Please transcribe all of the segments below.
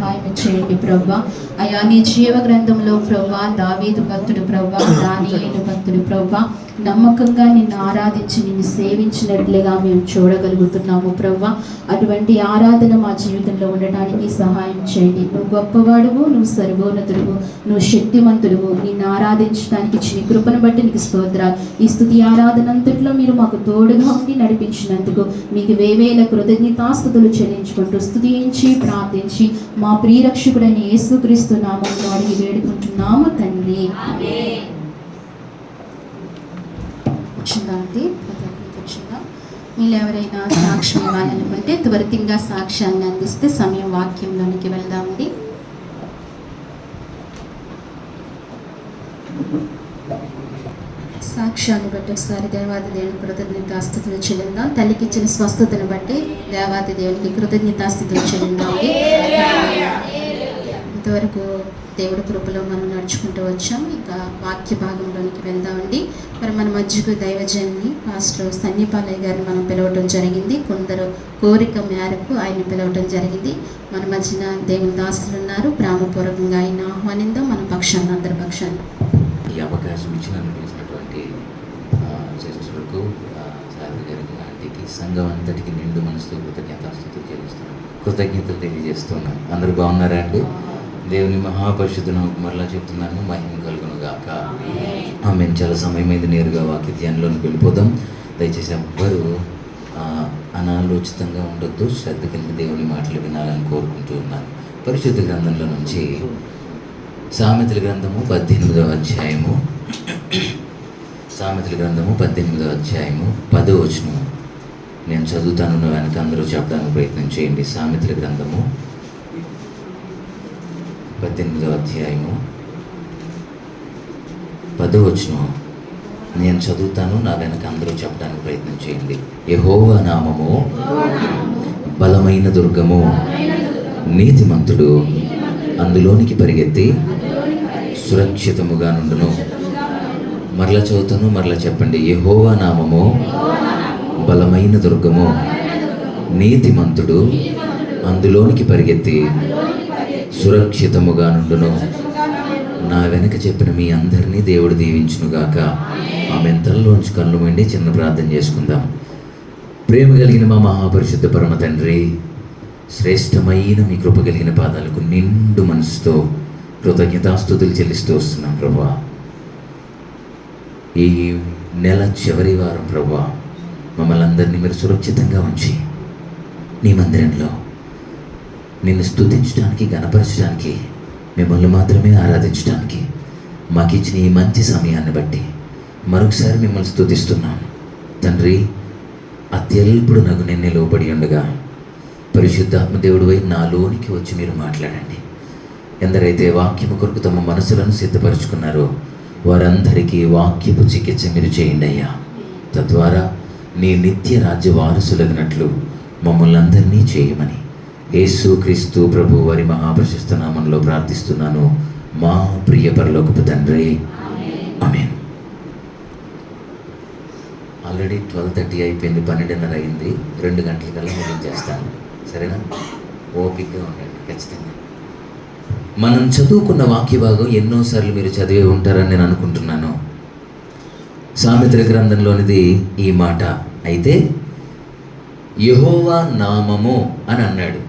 సహాయం చేయండి ప్రభా. అయ్యా నీ జీవ గ్రంథంలో ప్రభా దావీదు భక్తుడు ప్రభా, దానియేలు భక్తుడు ప్రభా నమ్మకంగా నిన్ను ఆరాధించి నిన్ను సేవించినట్లుగా మేము చూడగలుగుతున్నాము ప్రభా. అటువంటి ఆరాధన మా జీవితంలో ఉండటానికి సహాయం చేయండి. నువ్వు గొప్పవాడువు, నువ్వు సర్వోన్నతుడువు, నువ్వు శక్తిమంతుడువు. నిన్ను ఆరాధించడానికి నీ కృపను బట్టి నీకు స్తోత్రాలు. ఈ స్తుతి ఆరాధన అంతట్లో మీరు మాకు తోడుగా ఉండి నడిపించినందుకు మీకు వేవేల కృతజ్ఞతాస్తుతులు చెల్లించుకుంటూ స్తుతించి ప్రార్థించి మా ప్రియరక్షకుడైన యేసుక్రీస్తు నామములో అడిగి వేడుకుంటున్నాము తండ్రి. వచ్చిందండి వచ్చిందా? మీరు ఎవరైనా సాక్ష్యం ఇవ్వాలనుకుంటే త్వరితంగా సాక్ష్యాన్ని అందిస్తే సమయం వాక్యంలోనికి వెళ్దామండి. సాక్ష్యాన్ని బట్టి ఒకసారి దేవాది దేవుని కృతజ్ఞతాస్తుతులు చెల్లిందాం. తల్లికి ఇచ్చిన స్వస్థతను బట్టి దేవాది దేవునికి కృతజ్ఞతాస్తుతులు చెల్లిందాం. ఇంతవరకు దేవుడి కృపలో మనం నడుచుకుంటూ వచ్చాం. ఇంకా వాక్య భాగంలోనికి వెళ్దామండి. మరి మన మధ్యకు దైవజన్ని పాస్టర్ సన్నిపాలయ్య గారిని మనం పిలవటం జరిగింది. కొందరు కోరిక మేరకు ఆయన పిలవటం జరిగింది. మన మధ్యన దేవుని దాసులు ఉన్నారు. ప్రేమపూర్వకంగా ఆయన ఆహ్వానిందాం. మన పక్షాన్ని అందరి పక్షాన్ని ఈ అవకాశం ఇచ్చినటువంటి సిస్టర్కు, సార్ గారికి, ఆంటీకి, సంఘం అంతటికి నిండు మనసుతో కృతజ్ఞతాస్తుతులు చెల్లిస్తున్నాను, కృతజ్ఞతలు తెలియజేస్తున్నాను. అందరూ బాగున్నారా అండి? దేవుని మహాపరిశుద్ధ నామముకు మరలా చెప్తున్నాను, మహిమ కలుగును గాక. మేము చాలా సమయమైంది, నేరుగా వాక్య ధ్యానంలోకి వెళ్ళిపోదాం. దయచేసి ఎవ్వరూ అనాలోచితంగా ఉండొద్దు, శ్రద్ధ కలిగి దేవుని మాటలు వినాలని కోరుకుంటూ ఉన్నాను. పరిశుద్ధ గ్రంథంలో నుంచి సామెతల గ్రంథము 18వ అధ్యాయము, సామెతల గ్రంథము 18వ అధ్యాయము 10వ వచనం నేను చదువుతాను. వెనక అందరూ చెప్పడానికి ప్రయత్నం చేయండి. సామెతల గ్రంథము 18వ అధ్యాయము 10వ వచనం నేను చదువుతాను, నా వెనక అందరూ చెప్పడానికి ప్రయత్నం చేయండి. యెహోవా నామము బలమైన దుర్గము, నీతిమంతుడు అందులోనికి పరిగెత్తి సురక్షితముగా నుండును. మరలా చదువుతాను, మరలా చెప్పండి. యెహోవా నామము బలమైన దుర్గము, నీతిమంతుడు అందులోనికి పరిగెత్తి సురక్షితముగా నుండును. నా వెనక చెప్పిన మీ అందరినీ దేవుడు దీవించునుగాక. ఆమె తలలోంచి కళ్ళు మండి చిన్న ప్రార్థన చేసుకుందాం. ప్రేమ కలిగిన మా మహాపరిశుద్ధ పరమ తండ్రి, శ్రేష్టమైన మీ కృప కలిగిన పాదాలకు నిండు మనసుతో కృతజ్ఞతాస్తుతులు చెల్లిస్తూ వస్తున్నాం ప్రభువా. ఈ నెల చివరి వారం ప్రభువా, మమ్మల్ని అందరినీ మీరు సురక్షితంగా ఉంచి నీ మందిరంలో నిన్ను స్తుతించడానికి, గణపరచడానికి, మిమ్మల్ని మాత్రమే ఆరాధించడానికి మాకు ఇచ్చిన ఈ మంచి సమయాన్ని బట్టి మరొకసారి మిమ్మల్ని స్తుతిస్తున్నాం తండ్రి. అత్యల్పుడు నాకు నిన్నే లోబడి ఉండగా పరిశుద్ధాత్మ దేవుడివై నాలోనికి వచ్చి మీరు మాట్లాడండి. ఎందరైతే వాక్యము కొరకు తమ మనసులను సిద్ధపరుచుకున్నారో వారందరికీ వాక్యపు చికిత్స మీరు చేయండి అయ్యా. తద్వారా నీ నిత్య రాజ్య వారసులగినట్లు మమ్మల్ని అందరినీ చేయమని యేసు క్రీస్తు ప్రభు వారి మహాప్రశస్త నామంలో ప్రార్థిస్తున్నాను, మా ప్రియ పరలోకపు తండ్రి. ఆమేన్. ఆల్రెడీ 12:30 అయిపోయింది, 12:30 అయింది. 2 గంటలకల్లా ముగించేస్తాను, సరేనా? ఓపికగా ఉండండి ఖచ్చితంగా. మనం చదువుకున్న వాక్య భాగం ఎన్నోసార్లు మీరు చదివే ఉంటారని నేను అనుకుంటున్నాను. సామెతల గ్రంథంలోనిది ఈ మాట. అయితే యెహోవా నామము అని అన్నాడు.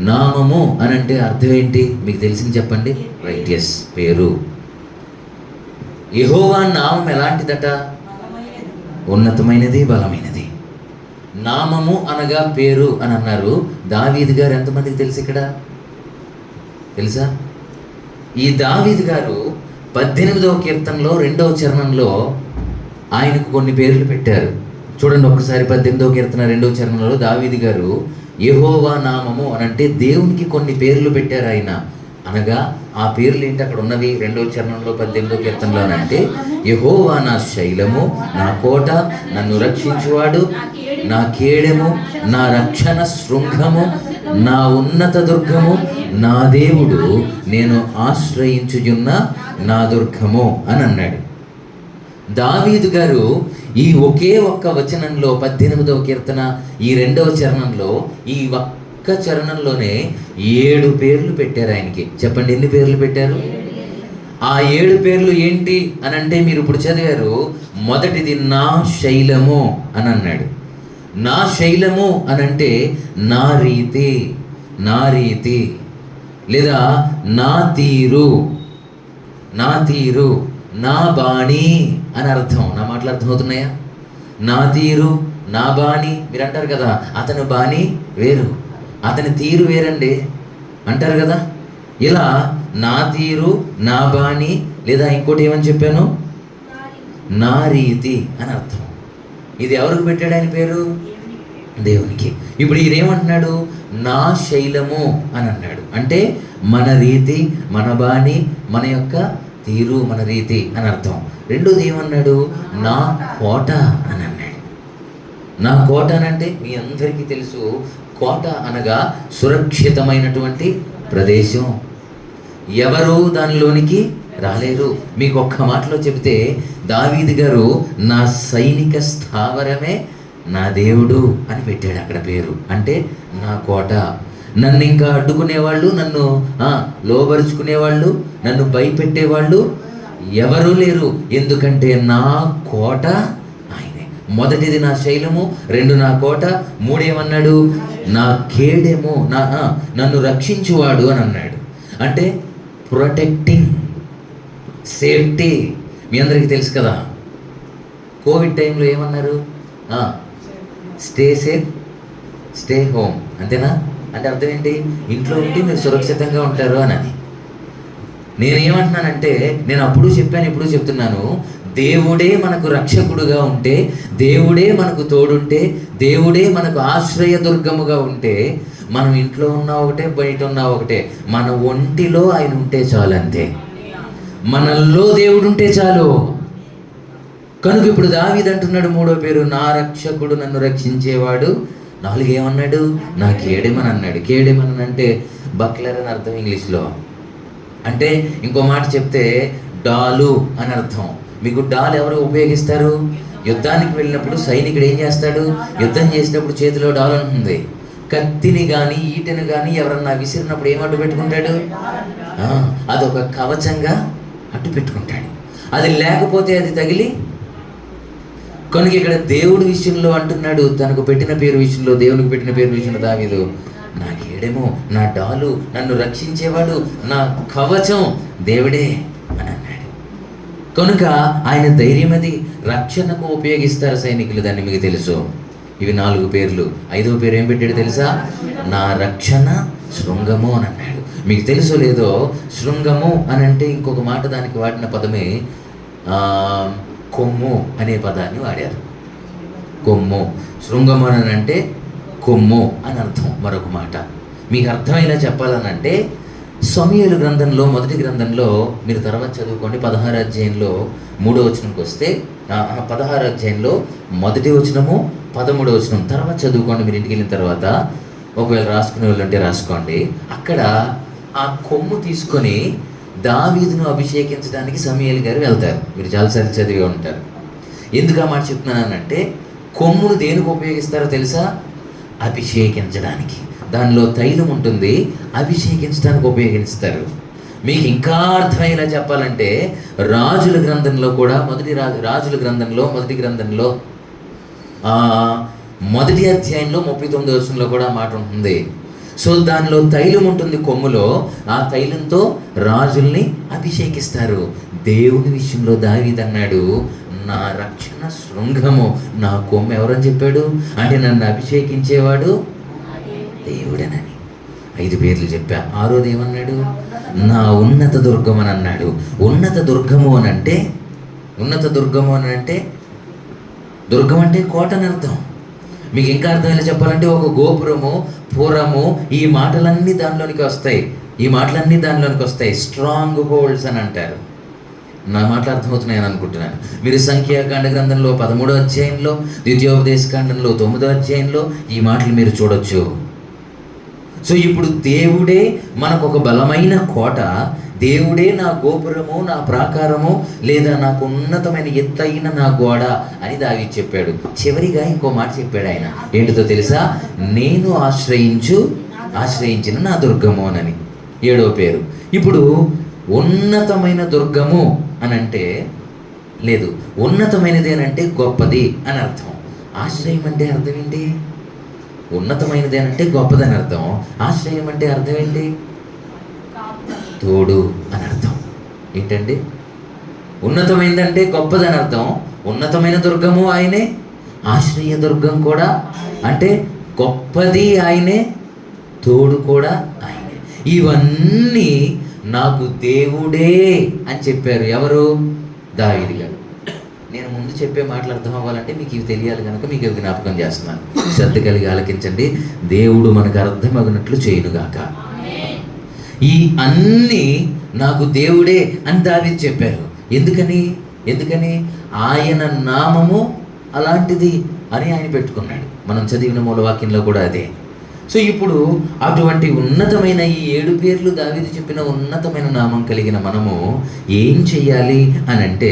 నామము అని అంటే అర్థం ఏంటి మీకు తెలిసింది చెప్పండి. రైట్, ఎస్, పేరు. యెహోవా నామం ఎలాంటిదట? ఉన్నతమైనది, బలమైనది. నామము అనగా పేరు అని అన్నారు. దావీదు గారు ఎంతమందికి తెలుసు ఇక్కడ? తెలుసా? ఈ దావీదు గారు 18వ కీర్తనలో 2వ చరణంలో ఆయనకు కొన్ని పేర్లు పెట్టారు. చూడండి ఒక్కసారి. 18వ కీర్తన 2వ చరణంలో దావీదు గారు యెహోవా నామము అని అంటే దేవునికి కొన్ని పేర్లు పెట్టారు ఆయన. అనగా ఆ పేర్లు ఏంటి అక్కడ ఉన్నవి? 2వ చరణంలో 18వ కీర్తనలో అంటే యెహోవా నా శైలము, నా కోట, నన్ను రక్షించువాడు, నా కేడెము, నా రక్షణ శృంగము, నా ఉన్నత దుర్గము, నా దేవుడు, నేను ఆశ్రయించుచున్న నా దుర్గము అని అన్నాడు. దావీదు గారు ఈ ఒకే ఒక్క వచనంలో 18వ కీర్తన ఈ 2వ చరణంలో ఈ ఒక్క చరణంలోనే 7 పేర్లు పెట్టారు ఆయనకి. చెప్పండి, ఎన్ని పేర్లు పెట్టారు? ఆ 7 పేర్లు ఏంటి అని అంటే, మీరు ఇప్పుడు చదివారు. మొదటిది నా శైలము అని అన్నాడు. నా శైలము అని అంటే నా రీతి, నా రీతి, లేదా నా తీరు, నా తీరు, నా బాణి అని అర్థం. నా మాటలు అర్థమవుతున్నాయా? నా తీరు, నా బాణి. మీరు అంటారు కదా, అతని బాణి వేరు, అతని తీరు వేరండి అంటారు కదా. ఇలా నా తీరు, నా బాణి, లేదా ఇంకోటి ఏమని చెప్పాను, నా రీతి అని అర్థం. ఇది ఎవరికి పెట్టాడు ఆయన పేరు? దేవునికి. ఇప్పుడు ఈయనేమంటున్నాడు? నా శైలము అని అన్నాడు. అంటే మన రీతి, మన బాణి, మన యొక్క తీరు, మన రీతి అని అర్థం. రెండోది ఏమన్నాడు? నా కోట అని అన్నాడు. నా కోట అని అంటే మీ అందరికీ తెలుసు, కోట అనగా సురక్షితమైనటువంటి ప్రదేశం, ఎవరు దానిలోనికి రాలేరు. మీకు ఒక్క మాటలో చెబితే, దావీదు గారు నా సైనిక స్థావరమే నా దేవుడు అని పెట్టాడు అక్కడ పేరు. అంటే నా కోట. నన్ను ఇంకా అడ్డుకునేవాళ్ళు, నన్ను లోబరుచుకునేవాళ్ళు, నన్ను భయపెట్టేవాళ్ళు ఎవరూ లేరు. ఎందుకంటే నా కోట ఆయనే. మొదటిది నా శైలము, 2 నా కోట, 3 ఏమన్నాడు? నా కేడెము, నన్ను రక్షించువాడు అని అన్నాడు. అంటే ప్రొటెక్టింగ్, సేఫ్టీ. మీ అందరికీ తెలుసు కదా, కోవిడ్ టైంలో ఏమన్నారు? Stay safe, stay home. అంతేనా? అంటే అర్థం ఏంటి? ఇంట్లో ఉంటే మీరు సురక్షితంగా ఉంటారు అని. నేనేమంటున్నానంటే, నేను అప్పుడు చెప్పాను, ఇప్పుడు చెప్తున్నాను, దేవుడే మనకు రక్షకుడుగా ఉంటే, దేవుడే మనకు తోడుంటే, దేవుడే మనకు ఆశ్రయ దుర్గముగా ఉంటే, మనం ఇంట్లో ఉన్నా ఒకటే, బయట ఉన్నా ఒకటే, మన ఒంటిలో ఆయన ఉంటే చాలు. అంతే, మనల్లో దేవుడు ఉంటే చాలు. కనుక ఇప్పుడు దావీదు అంటున్నాడు, 3వ పేరు, నా రక్షకుడు, నన్ను రక్షించేవాడు. 4 ఏమన్నాడు? నా కేడెమని అన్నాడు. కేడెమని అంటే బక్లర్ అని అర్థం ఇంగ్లీష్లో. అంటే ఇంకో మాట చెప్తే డాలు అని అర్థం. మీకు డాల్ ఎవరు ఉపయోగిస్తారు? యుద్ధానికి వెళ్ళినప్పుడు సైనికుడు ఏం చేస్తాడు? యుద్ధం చేసినప్పుడు చేతిలో డాల్ ఉంటుంది. కత్తిని కానీ ఈటెను కానీ ఎవరన్నా విసిరినప్పుడు ఏం అడ్డు పెట్టుకుంటాడు? అదొక కవచంగా అడ్డు పెట్టుకుంటాడు. అది లేకపోతే అది తగిలి. కనుక ఇక్కడ దేవుడి విషయంలో అంటున్నాడు, తనకు పెట్టిన పేరు విషయంలో, దేవునికి పెట్టిన పేరు విషయంలో దావీదు, నా కేడెము, నా డాలు, నన్ను రక్షించేవాడు, నా కవచం దేవుడే అని అన్నాడు. కనుక ఆయన ధైర్యం, అది రక్షణకు ఉపయోగిస్తారు సైనికులు, దాన్ని మీకు తెలుసు. ఇవి 4 పేర్లు. 5వ పేరు ఏం పెట్టాడు తెలుసా? నా రక్షణ శృంగము అని అన్నాడు. మీకు తెలుసో లేదో, శృంగము అని అంటే ఇంకొక మాట దానికి వాడిన పదమే కొమ్ము అనే పదాన్ని వాడారు. కొమ్ము, శృంగము అని అంటే కొమ్ము అని అర్థం. మరొక మాట మీకు అర్థమైనా చెప్పాలనంటే, సమూయేలు గ్రంథంలో, మొదటి గ్రంథంలో మీరు తర్వాత చదువుకోండి, 16వ అధ్యాయంలో 3వ వచనంకి వస్తే, 16వ అధ్యాయంలో 1వ వచనము 13వ వచనం తర్వాత చదువుకోండి. మీరు ఇంటికి వెళ్ళిన తర్వాత ఒకవేళ రాసుకునే వాళ్ళు ఉంటే రాసుకోండి. అక్కడ ఆ కొమ్ము తీసుకొని దావీదును అభిషేకించడానికి సమూయేలు గారు వెళ్తారు. మీరు చాలాసార్లు చదివి ఉంటారు. ఎందుకు ఆ మాట చెప్తున్నానంటే, కొమ్మును దేనికి ఉపయోగిస్తారో తెలుసా? అభిషేకించడానికి. దానిలో తైలం ఉంటుంది, అభిషేకించడానికి ఉపయోగిస్తారు. మీకు ఇంకా అర్థమయ్యేలా చెప్పాలంటే, రాజుల గ్రంథంలో కూడా, రాజుల గ్రంథంలో మొదటి గ్రంథంలో 1వ అధ్యాయంలో 39వ వచనంలో కూడా మాట ఉంటుంది. సో దానిలో తైలం ఉంటుంది కొమ్ములో, ఆ తైలంతో రాజుల్ని అభిషేకిస్తారు. దేవుని విషయంలో దావీదు అన్నాడు, నా రక్షణ శృంగము, నా కొమ్ము ఎవరని చెప్పాడు? అంటే నన్ను అభిషేకించేవాడు దేవుడనని. 5 పేర్లు చెప్పా. 6వది ఏమన్నాడు? నా ఉన్నత దుర్గం అని అన్నాడు. ఉన్నత దుర్గము అని అంటే, ఉన్నత దుర్గము అని అంటే, దుర్గం అంటే కోట అని అర్థం. మీకు ఇంకా అర్థమైనా చెప్పాలంటే, ఒక గోపురము, పురము, ఈ మాటలన్నీ దానిలోనికి వస్తాయి. ఈ మాటలన్నీ దానిలోనికి వస్తాయి. స్ట్రాంగ్ హోల్డ్స్ అని అంటారు. నా మాటలు అర్థమవుతున్నాయని అనుకుంటున్నాను. మీరు సంఖ్యాకాండ గ్రంథంలో 13వ అధ్యాయంలో, ద్వితీయోపదేశ కాండంలో 9వ అధ్యాయంలో ఈ మాటలు మీరు చూడొచ్చు. సో ఇప్పుడు దేవుడే మనకు ఒక బలమైన కోట, దేవుడే నా గోపురము, నా ప్రాకారము, లేదా నాకు ఉన్నతమైన ఎత్తైన నా గోడ అని దావీదు చెప్పాడు. చివరిగా ఇంకో మాట చెప్పాడు ఆయన. ఏంటిదో తెలుసా? నేను ఆశ్రయించు ఆశ్రయించిన నా దుర్గము అని 7వ పేరు. ఇప్పుడు ఉన్నతమైన దుర్గము అని అంటే లేదు, ఉన్నతమైనది అని అంటే గొప్పది అని అర్థం. ఆశ్రయం అంటే అర్థం ఏంటి? ఉన్నతమైనది అని అంటే గొప్పదని అర్థం. ఆశ్రయం అంటే అర్థం ఏంటి? తోడు అని అర్థం. ఏంటండి? ఉన్నతమైనదంటే గొప్పదని అర్థం. ఉన్నతమైన దుర్గము ఆయనే, ఆశ్రయ దుర్గం కూడా అంటే గొప్పది ఆయనే, తోడు కూడా ఆయనే. ఇవన్నీ నాకు దేవుడే అని చెప్పారు. ఎవరు? దావీదు గారు. నేను ముందు చెప్పే మాటలు అర్థం అవ్వాలంటే మీకు ఇవి తెలియాలి కనుక మీకు ఇవి జ్ఞాపకం చేస్తున్నాను. శ్రద్ధ కలిగి ఆలకించండి. దేవుడు మనకు అర్థమగినట్లు చేయునుగాక. ఈ అన్నీ నాకు దేవుడే అని దావీదు చెప్పారు. ఎందుకని ఆయన నామము అలాంటిది అని ఆయన పెట్టుకున్నాడు. మనం చదివిన మూలవాక్యంలో కూడా అదే. సో ఇప్పుడు అటువంటి ఉన్నతమైన ఈ 7 పేర్లు దావీదు చెప్పిన ఉన్నతమైన నామం కలిగిన మనము ఏం చెయ్యాలి అని అంటే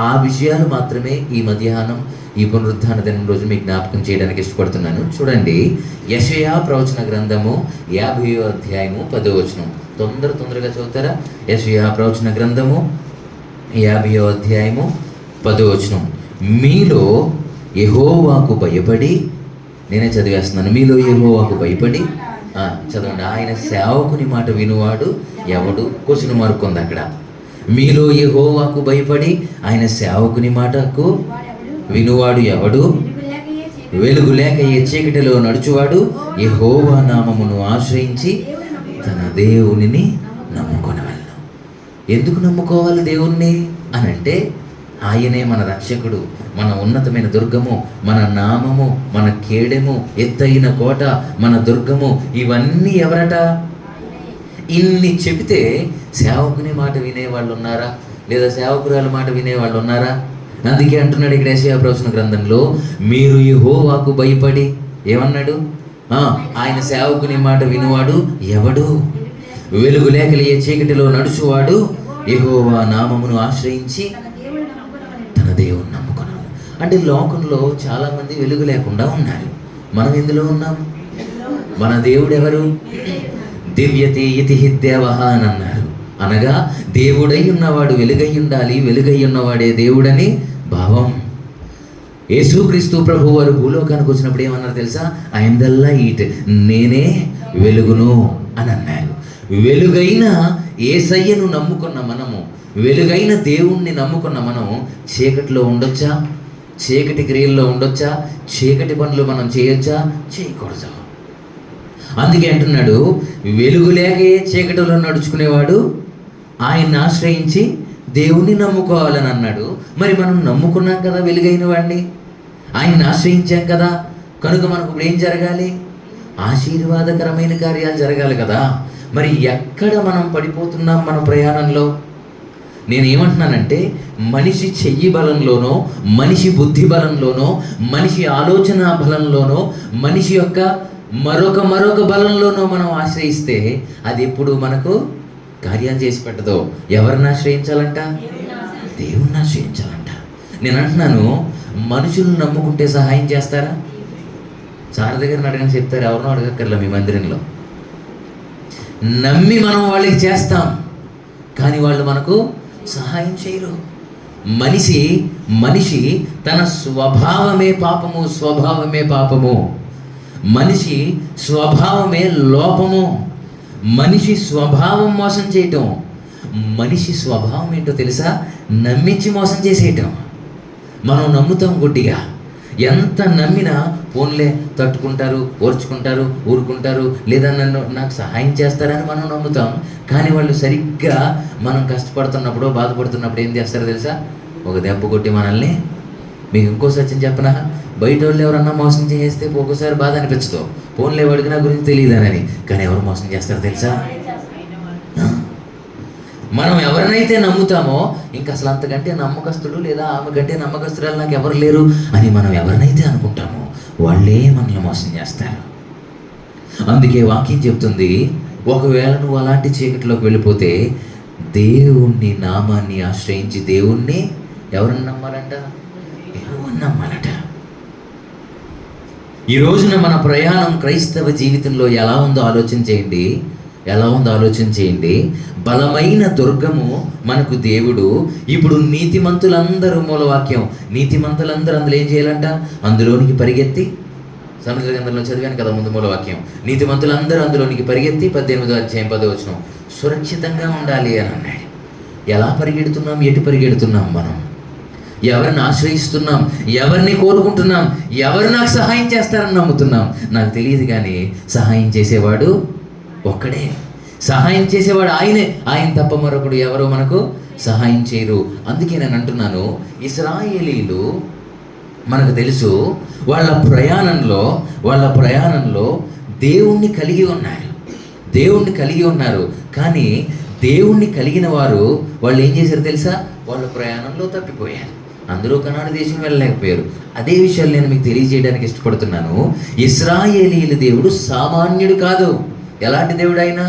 ఆ విషయాలు మాత్రమే ఈ మధ్యాహ్నం ఈ పునరుద్ధాన దినం రోజు మీకు జ్ఞాపకం చేయడానికి ఇష్టపడుతున్నాను. చూడండి, యెషయా ప్రవచన గ్రంథము 50వ అధ్యాయము 10వ వచనం. తొందరగా చదువుతారా? యెషయా ప్రవచన గ్రంథము 50వ అధ్యాయము 10వ వచనం. మీలో యెహోవాకు భయపడి, నేనే చదివేస్తున్నాను, మీలో యెహోవాకు భయపడి చదవండి. ఆయన సేవకుని మాట వినువాడు ఎవడు? క్వశ్చన్ మార్క్ ఉంది అక్కడ. మీలో యెహోవాకు భయపడి ఆయన సేవకుని మాటకు వినువాడు ఎవడు? వెలుగు లేక ఏ చీకటిలో నడుచువాడు యెహోవా నామమును ఆశ్రయించి తన దేవునిని నమ్ముకొనవలెను. ఎందుకు నమ్ముకోవాలి దేవుణ్ణి అని అంటే ఆయనే మన రక్షకుడు, మన ఉన్నతమైన దుర్గము, మన నామము, మన కేడెము, ఎత్తైన కోట, మన దుర్గము. ఇవన్నీ ఎవరట? ఇన్ని చెబితే సేవకుని మాట వినేవాళ్ళు ఉన్నారా? లేదా సేవకురాల మాట వినేవాళ్ళు ఉన్నారా? అందుకే అంటున్నాడు ఇక్కడ యెషయా ప్రవచన గ్రంథంలో, మీరు యెహోవాకు భయపడి ఏమన్నాడు? ఆయన సేవకుని మాట వినువాడు ఎవడు? వెలుగు లేకలి ఏ చీకటిలో నడుచువాడు యెహోవా నామమును ఆశ్రయించి తన దేవుని నమ్ముకున్నాడు. అంటే లోకంలో చాలామంది వెలుగు లేకుండా ఉన్నారు. మనం ఎందులో ఉన్నాం? మన దేవుడు ఎవరు? దివ్యతే ఇతి దేవః అని అన్నారు. అనగా దేవుడై ఉన్నవాడు వెలుగై ఉండాలి, వెలుగై ఉన్నవాడే దేవుడని భావం. యేసుక్రీస్తు ప్రభు వారు భూలోకానికి వచ్చినప్పుడు ఏమన్నారు తెలుసా? ఐఎమ్ ద లైట్, నేనే వెలుగును అని అన్నారు. వెలుగైన యేసయ్యను నమ్ముకున్న మనము, వెలుగైన దేవుణ్ణి నమ్ముకున్న మనం చీకటిలో ఉండొచ్చా? చీకటి క్రియల్లో ఉండొచ్చా? చీకటి పనులు మనం చేయొచ్చా? చేయకూడదు. అందుకే అంటున్నాడు, వెలుగు లేకే చీకటిలో నడుచుకునేవాడు ఆయన్ని ఆశ్రయించి దేవుణ్ణి నమ్ముకోవాలని అన్నాడు. మరి మనం నమ్ముకున్నాం కదా వెలుగైన వాడిని, ఆయన్ని ఆశ్రయించాం కదా, కనుక మనకు ఇప్పుడు ఏం జరగాలి? ఆశీర్వాదకరమైన కార్యాలు జరగాలి కదా. మరి ఎక్కడ మనం పడిపోతున్నాం మన ప్రయాణంలో? నేనేమంటున్నానంటే మనిషి చెయ్యి బలంలోనో, మనిషి బుద్ధి బలంలోనో, మనిషి ఆలోచన బలంలోనో, మనిషి యొక్క మరొక బలంలోనో మనం ఆశ్రయిస్తే అది ఎప్పుడు మనకు కార్యాలు చేసి పెట్టదో. ఎవరిని ఆశ్రయించాలంట? దేవుణ్ణి ఆశ్రయించాలంట. నేను అంటున్నాను, మనుషులను నమ్ముకుంటే సహాయం చేస్తారా? సార్ దగ్గర అడగని చెప్తారు, ఎవరినో అడగక్కర్లా. మీ మందిరంలో నమ్మి మనం వాళ్ళకి చేస్తాం, కానీ వాళ్ళు మనకు సహాయం చేయరు. మనిషి తన స్వభావమే పాపము, మనిషి స్వభావమే లోపము, మనిషి స్వభావం మోసం చేయటం. మనిషి స్వభావం ఏంటో తెలుసా? నమ్మించి మోసం చేసేయటం. మనం నమ్ముతాం గుడ్డిగా. ఎంత నమ్మినా ఫోన్లే తట్టుకుంటారు, ఓర్చుకుంటారు, ఊరుకుంటారు, లేదా నాకు సహాయం చేస్తారని మనం నమ్ముతాం. కానీ వాళ్ళు సరిగ్గా మనం కష్టపడుతున్నప్పుడు, బాధపడుతున్నప్పుడు ఏం చేస్తారో తెలుసా? ఒక దెబ్బ కొట్టి మనల్ని. మీకు ఇంకో సత్యం చెప్పనా? బయట వాళ్ళు ఎవరన్నా మోసం చేస్తే ఒక్కోసారి బాధ అనిపించదు, ఫోన్లే వాడికి నా గురించి తెలియదానని. కానీ ఎవరు మోసం చేస్తారో తెలుసా? మనం ఎవరినైతే నమ్ముతామో ఇంకా అసలు అంతకంటే నమ్మకస్తుడు లేదా ఆమె కంటే నమ్మకస్తురాలు నాకు ఎవరు లేరు అని మనం ఎవరినైతే అనుకుంటామో వాళ్ళే మనల్ని మోసం చేస్తారు. అందుకే వాక్యం చెప్తుంది, ఒకవేళ నువ్వు అలాంటి చీకటిలోకి వెళ్ళిపోతే దేవుణ్ణి నామాన్ని ఆశ్రయించి దేవుణ్ణి ఎవరిని నమ్మాలంట? యెహోవాని నమ్మాలట. ఈ రోజున మన ప్రయాణం క్రైస్తవ జీవితంలో ఎలా ఉందో ఆలోచన చేయండి. ఎలా ఉందో ఆలోచన చేయండి. బలమైన దుర్గము మనకు దేవుడు. ఇప్పుడు నీతిమంతులందరూ, మూలవాక్యం, నీతిమంతులందరూ అందులో ఏం చేయాలంట? అందులోనికి పరిగెత్తి, సముద్ర గ్రంథంలో చదివాను కదా ముందు మూలవాక్యం, నీతిమంతులందరూ అందులోనికి పరిగెత్తి 18వ అధ్యాయం 10వ వచనం, సురక్షితంగా ఉండాలి అని అన్నాడు. ఎలా పరిగెడుతున్నాం? ఎటు పరిగెడుతున్నాం? మనం ఎవరిని ఆశ్రయిస్తున్నాం? ఎవరిని కోరుకుంటున్నాం? ఎవరు నాకు సహాయం చేస్తారని నమ్ముతున్నాం? నాకు తెలియదు, కానీ సహాయం చేసేవాడు ఒక్కడే. సహాయం చేసేవాడు ఆయనే. ఆయన తప్ప మరొకడు ఎవరో మనకు సహాయం చేయరు. అందుకే నేను అంటున్నాను, ఇశ్రాయేలీలు మనకు తెలుసు, వాళ్ళ ప్రయాణంలో దేవుణ్ణి కలిగి ఉన్నారు. కానీ దేవుణ్ణి కలిగిన వాళ్ళు ఏం చేశారు తెలుసా? వాళ్ళ ప్రయాణంలో తప్పిపోయారు. అందరూ కనాను దేశం వెళ్ళలేకపోయారు. అదే విషయాలు నేను మీకు తెలియజేయడానికి ఇష్టపడుతున్నాను. ఇశ్రాయేలీల దేవుడు సామాన్యుడు కాదు. ఎలాంటి దేవుడు ఆయన?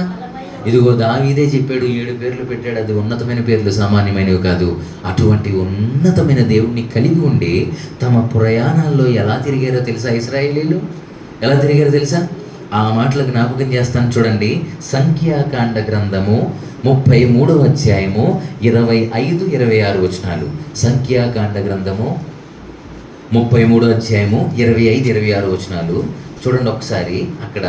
ఇదిగో దావీదే చెప్పాడు, 7 పేర్లు పెట్టాడు. అది ఉన్నతమైన పేర్లు, సామాన్యమైనవి కాదు. అటువంటి ఉన్నతమైన దేవుణ్ణి కలిగి ఉండి తమ ప్రయాణాల్లో ఎలా తిరిగారో తెలుసా? ఇశ్రాయేలీలు ఎలా తిరిగారో తెలుసా? ఆ మాటలకు జ్ఞాపకం చేస్తాను, చూడండి. సంఖ్యాకాండ గ్రంథము 33వ అధ్యాయము 25-26 వచనాలు. సంఖ్యాకాండ గ్రంథము 33వ అధ్యాయము 25-26 వచనాలు చూడండి ఒకసారి. అక్కడ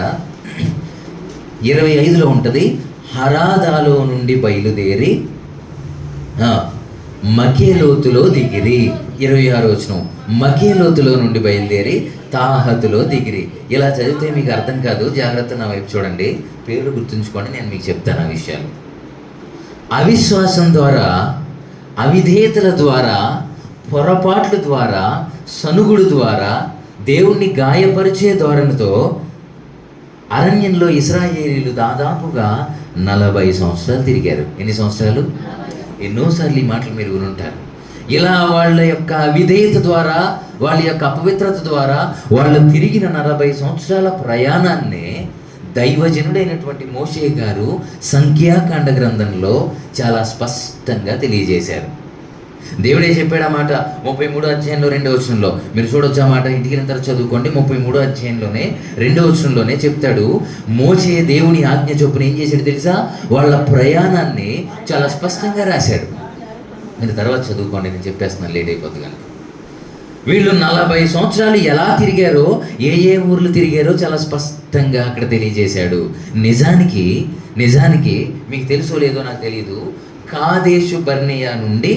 25లో ఉంటుంది, హరాదాలో నుండి బయలుదేరి మకేలోతులో దిగిరి. 26 వచనం, మకేలోతులో నుండి బయలుదేరి తాహతులో దిగిరి. ఇలా చదివితే మీకు అర్థం కాదు, జాగ్రత్త నా వైపు చూడండి, పేర్లు గుర్తుంచుకోండి, నేను మీకు చెప్తాను ఆ విషయాలు. అవిశ్వాసం ద్వారా, అవిధేయతల ద్వారా, పొరపాట్ల ద్వారా, సనుగుడు ద్వారా, దేవుణ్ణి గాయపరిచే ధోరణితో అరణ్యంలో ఇశ్రాయేలీలు దాదాపుగా 40 సంవత్సరాలు తిరిగారు. ఎన్ని సంవత్సరాలు? ఎన్నోసార్లు ఈ మాటలు మీరు వినుంటారు. ఇలా వాళ్ళ యొక్క అవిధేయత ద్వారా, వాళ్ళ యొక్క అపవిత్రత ద్వారా వాళ్ళు తిరిగిన 40 సంవత్సరాల ప్రయాణాన్నే దైవజనుడైనటువంటి మోషే గారు సంఖ్యాకాండ గ్రంథంలో చాలా స్పష్టంగా తెలియజేశారు. దేవుడే చెప్పాడు ఆ మాట 33వ అధ్యాయంలో 2వ వచనంలో. మీరు చూడొచ్చు ఆ మాట, ఇంటికి తర్వాత చదువుకోండి. 33వ అధ్యాయంలోనే 2వ వచనంలోనే చెప్తాడు, మోషే దేవుని ఆజ్ఞ చొప్పున ఏం చేశాడు తెలుసా? వాళ్ళ ప్రయాణాన్ని చాలా స్పష్టంగా రాశాడు. మీరు తర్వాత చదువుకోండి, నేను చెప్పేస్తున్నాను, లేట్ అయిపోద్ది కనుక. వీళ్ళు 40 సంవత్సరాలు ఎలా తిరిగారో, ఏ ఊర్లు తిరిగారో చాలా స్పష్టంగా అక్కడ తెలియజేశాడు. నిజానికి మీకు తెలుసో లేదో నాకు తెలియదు, కాదేశు బర్నియా నుండి,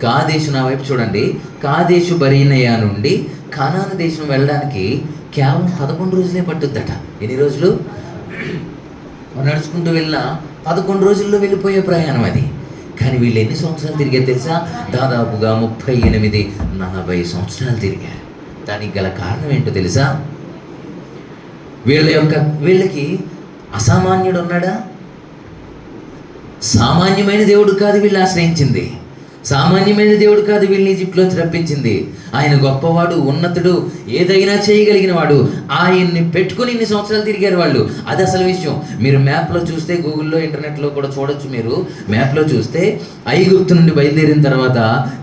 కాదేశు, నా వైపు చూడండి, కాదేశు బర్నియా నుండి కానాను దేశం వెళ్ళడానికి కేవలం 11 రోజులే పట్టుద్దట. ఎన్ని రోజులు? నడుచుకుంటూ వెళ్ళిన 11 రోజుల్లో వెళ్ళిపోయే ప్రయాణం అది. కానీ వీళ్ళు ఎన్ని సంవత్సరాలు తిరిగారు తెలుసా? దాదాపుగా 40 సంవత్సరాలు తిరిగారు. దానికి గల కారణం ఏంటో తెలుసా? వీళ్ళకి అసామాన్యుడు ఉన్నాడా? సామాన్యమైన దేవుడు కాదు వీళ్ళు ఆశ్రయించింది. సామాన్యమైన దేవుడు కాదు వీళ్ళని ఈజిప్ట్లోంచి రప్పించింది. ఆయన గొప్పవాడు, ఉన్నతుడు, ఏదైనా చేయగలిగిన వాడు. ఆయన్ని పెట్టుకుని ఇన్ని సంవత్సరాలు తిరిగారు వాళ్ళు. అది అసలు విషయం. మీరు మ్యాప్లో చూస్తే, గూగుల్లో, ఇంటర్నెట్లో కూడా చూడొచ్చు. మీరు మ్యాప్లో చూస్తే ఐగుప్తు నుండి బయలుదేరిన తర్వాత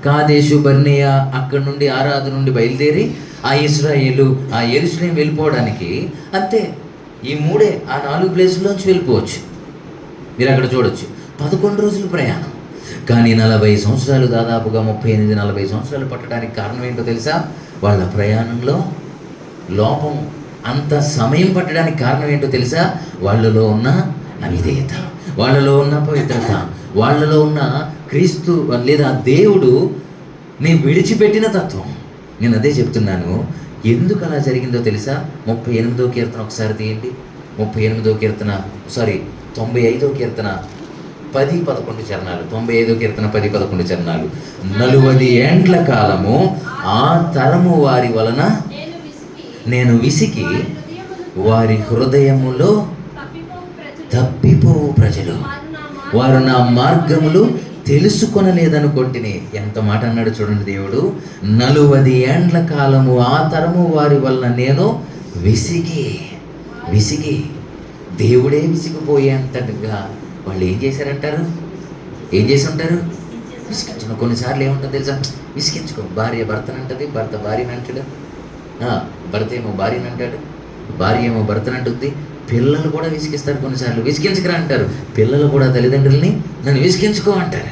కాదేశు బర్నియా, అక్కడి నుండి ఆరాధు నుండి బయలుదేరి ఆ ఇశ్రాయేలు, ఆ యెరూషలేం వెళ్ళిపోవడానికి అంతే. ఈ 3 ఆ 4 ప్లేసుల్లోంచి వెళ్ళిపోవచ్చు. మీరు అక్కడ చూడొచ్చు. 11 రోజుల ప్రయాణం. కానీ 40 సంవత్సరాలు, దాదాపుగా 38-40 సంవత్సరాలు పట్టడానికి కారణం ఏంటో తెలుసా? వాళ్ళ ప్రయాణంలో లోపం. అంత సమయం పట్టడానికి కారణం ఏంటో తెలుసా? వాళ్ళలో ఉన్న అవిధేయత, వాళ్ళలో ఉన్న పవిత్రత, వాళ్ళలో ఉన్న క్రీస్తు లేదా దేవుడు నేను విడిచిపెట్టిన తత్వం. నేను అదే చెప్తున్నాను. ఎందుకు అలా జరిగిందో తెలుసా? 38వ కీర్తన ఒకసారి తీయండి. 95వ కీర్తన 10-11 చరణాలు. 95వ కీర్తన 10-11 చరణాలు. 40 ఏండ్ల కాలము ఆ తరము వారి వలన నేను విసికి వారి హృదయములో తప్పిపోవు ప్రజలు, వారు నా మార్గములు తెలుసుకొనలేదనుకొంటిని. ఎంత మాట అన్నాడు చూడండి దేవుడు. 40 ఏండ్ల కాలము ఆ తరము వారి వలన నేను విసిగి దేవుడే విసిగిపోయేంతగా వాళ్ళు ఏం చేశారంటారు? ఏం చేసి ఉంటారు? విసిగించడం. కొన్నిసార్లు ఏముంటుంది తెలుసా? విసిగించుకో. భార్య భర్తనంటది, భర్త భార్యని అంటాడు. భర్త ఏమో భార్యని అంటాడు, భార్య ఏమో భర్తను అంటుంది, పిల్లలు కూడా విసిగిస్తారు కొన్నిసార్లు. విసిగించకరా అంటారు, పిల్లలు కూడా తల్లిదండ్రుల్ని నన్ను విసిగించుకో అంటారు.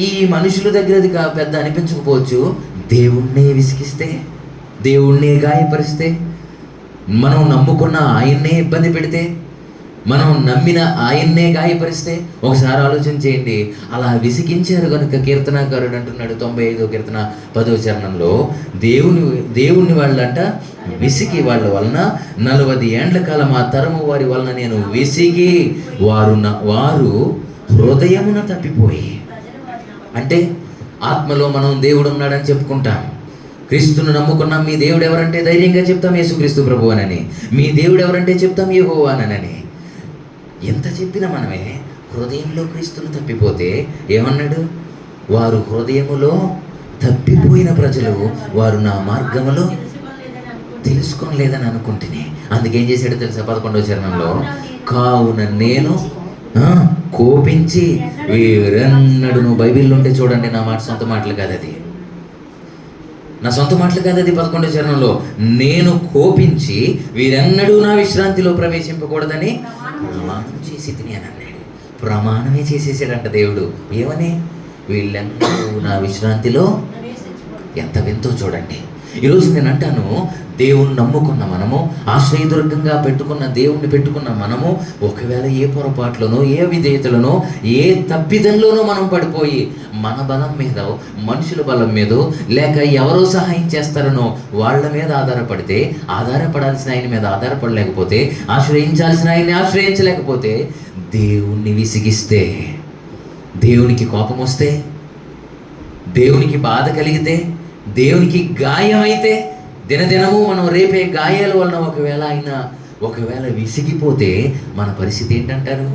ఈ మనుషుల దగ్గర అది పెద్ద అనిపించకపోవచ్చు, దేవుణ్ణే విసిగిస్తే, దేవుణ్ణే గాయపరిస్తే, మనం నమ్ముకున్న ఆయన్నే ఇబ్బంది పెడితే, మనం నమ్మిన ఆయన్నే గాయపరిస్తే, ఒకసారి ఆలోచన చేయండి. అలా విసిగించారు కనుక కీర్తనాకారుడు అంటున్నాడు 95వ కీర్తన 10వ చరణంలో, దేవుని వాళ్ళంట విసిగి వాళ్ళ వలన 40 ఏండ్ల కాలం ఆ తరము వారి వలన నేను విసిగి వారు హృదయమున తప్పిపోయి. అంటే ఆత్మలో మనం దేవుడు ఉన్నాడని చెప్పుకుంటాం, క్రీస్తును నమ్ముకున్నాం, మీ దేవుడు ఎవరంటే ధైర్యంగా చెప్తాం యేసుక్రీస్తు ప్రభువు అని, మీ దేవుడు ఎవరంటే చెప్తాం యెహోవా అని. ఎంత చెప్పినా మనమే హృదయంలో క్రీస్తును తప్పిపోతే ఏమన్నాడు? వారు హృదయములో తప్పిపోయిన ప్రజలు, వారు నా మార్గములో తెలుసుకోలేదని అనుకుంటుని. అందుకేం చేశాడో తెలుసా? 11వ చరణంలో, కావున నేను కోపించి వీరెన్నడు. నువ్వు బైబిల్లో ఉంటే చూడండి, నా మాట సొంత మాటలు కాదు, అది నా సొంత మాటలు కాదు, అది 11వ చరణంలో, నేను కోపించి వీరెన్నడూ నా విశ్రాంతిలో ప్రవేశింపకూడదని ప్రమాణం చేసి తిని అని అన్నాడు. ప్రమాణమే చేసేసాడంట దేవుడు. ఏమని? వీళ్ళెన్నడూ నా విశ్రాంతిలో. ఎంత వింతో చూడండి. ఈరోజు నేను అంటాను, దేవుణ్ణి నమ్ముకున్న మనము, ఆశ్రయదుర్గంగా దేవుణ్ణి పెట్టుకున్న మనము, ఒకవేళ ఏ పొరపాట్లోనో, ఏ విధేయతలోనో, ఏ తప్పిదంలోనో మనం పడిపోయి మన బలం మీదో, మనుషుల బలం మీదో, లేక ఎవరో సహాయం చేస్తారనో వాళ్ళ మీద ఆధారపడాల్సిన ఆయన మీద ఆధారపడలేకపోతే, ఆశ్రయించాల్సిన ఆయన్ని ఆశ్రయించలేకపోతే, దేవుణ్ణి విసిగిస్తే, దేవునికి కోపం వస్తే, దేవునికి బాధ కలిగితే, దేవునికి గాయం అయితే, దినదినము మనం రేపే గాయాల వలన ఒకవేళ విసిగిపోతే మన పరిస్థితి ఏంటంటారు?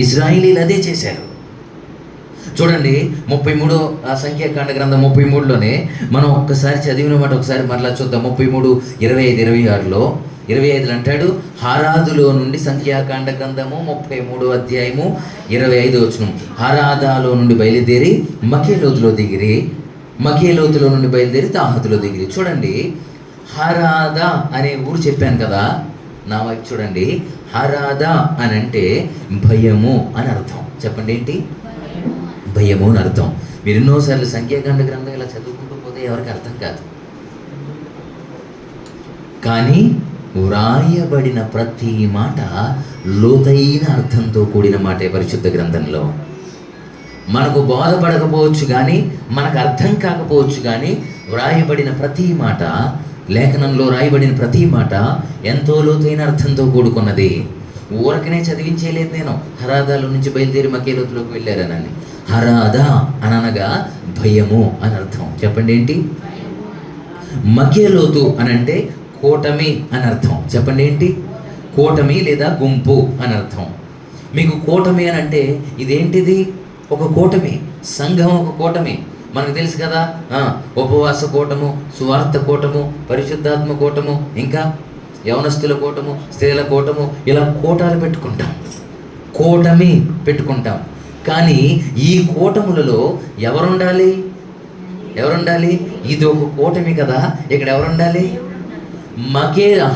ఇశ్రాయేలీలు అదే చేశారు. చూడండి 33 సంఖ్యాకాండ గ్రంథం 33లోనే మనం ఒక్కసారి చదివిన మాట ఒకసారి మరలా చూద్దాం. 33, 25, 26లో 25 అంటాడు, హారాదులో నుండి, సంఖ్యాకాండ గ్రంథము 33వ అధ్యాయము 25వ వచనం, హారాదాలో నుండి బయలుదేరి మకేలోతులో నుండి బయలుదేరి తాహతులో దిగిరి. చూడండి, హరాదా అనే ఊరు చెప్పాను కదా, నా వైపు చూడండి. హరాదా అని అంటే భయము అని అర్థం. చెప్పండి, ఏంటి? భయము అని అర్థం. మీరు ఎన్నోసార్లు సంఖ్యాకాండ గ్రంథం ఇలా చదువుకుంటూ పోతే ఎవరికి అర్థం కాదు, కానీ వ్రాయబడిన ప్రతి మాట లోతైన అర్థంతో కూడిన మాటే పరిశుద్ధ గ్రంథంలో. మనకు బోధపడకపోవచ్చు కానీ, మనకు అర్థం కాకపోవచ్చు కానీ, వ్రాయబడిన ప్రతి మాట, లేఖనంలో రాయబడిన ప్రతి మాట ఎంతో లోతైన అర్థంతో కూడుకున్నది. ఊరకనే చదివించేయలేదు నేను. హరాదాలో నుంచి బయలుదేరి మకేలోతులోకి వెళ్ళారనని. హరాదా అనగా భయము అని అర్థం. చెప్పండి, ఏంటి? మకేలోతు అని అంటే కూటమి అని అర్థం. చెప్పండి, ఏంటి? కూటమి లేదా గుంపు అని అర్థం. మీకు కూటమి అని అంటే ఇదేంటిది? ఒక కూటమి, సంఘం ఒక కూటమి. మనకు తెలుసు కదా, ఉపవాస కూటము, సువార్త కూటము, పరిశుద్ధాత్మ కూటము, ఇంకా యవనస్తుల కూటము, స్త్రీల కూటము, ఇలా కూటాలు కూటమి పెట్టుకుంటాం. కానీ ఈ కూటములలో ఎవరుండాలి? ఇది ఒక కూటమి కదా, ఇక్కడ ఎవరుండాలి?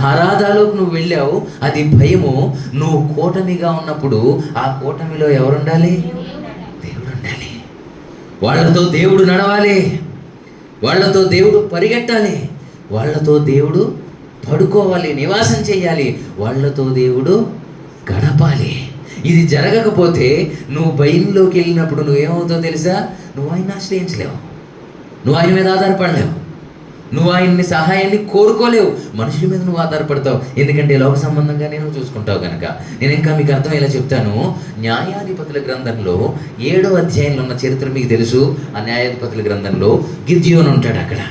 హరాదాలోకి నువ్వు వెళ్ళావు, అది భయము. నువ్వు కూటమిగా ఉన్నప్పుడు ఆ కూటమిలో ఎవరుండాలి? వాళ్ళతో దేవుడు నడవాలి, వాళ్ళతో దేవుడు పరిగెట్టాలి, వాళ్ళతో దేవుడు పడుకోవాలి, నివాసం చేయాలి, వాళ్ళతో దేవుడు గడపాలి. ఇది జరగకపోతే నువ్వు భయంలోకి వెళ్ళినప్పుడు నువ్వేమవుతావు తెలుసా? నువ్వు ఆయన్ని ఆశ్రయించలేవు, నువ్వు ఆయన మీద ఆధారపడలేవు, నువ్వు ఆయన్ని సహాయాన్ని కోరుకోలేవు. మనుషుల మీద నువ్వు ఆధారపడతావు, ఎందుకంటే లోక సంబంధంగా నేను చూసుకుంటావు కనుక. నేను ఇంకా మీకు అర్థమయ్యేలా చెప్తాను. న్యాయాధిపతుల గ్రంథంలో 7వ అధ్యాయంలో ఉన్న చరిత్ర మీకు తెలుసు. ఆ న్యాయాధిపతుల గ్రంథంలో గిద్యోను ఉంటాడు. అక్కడ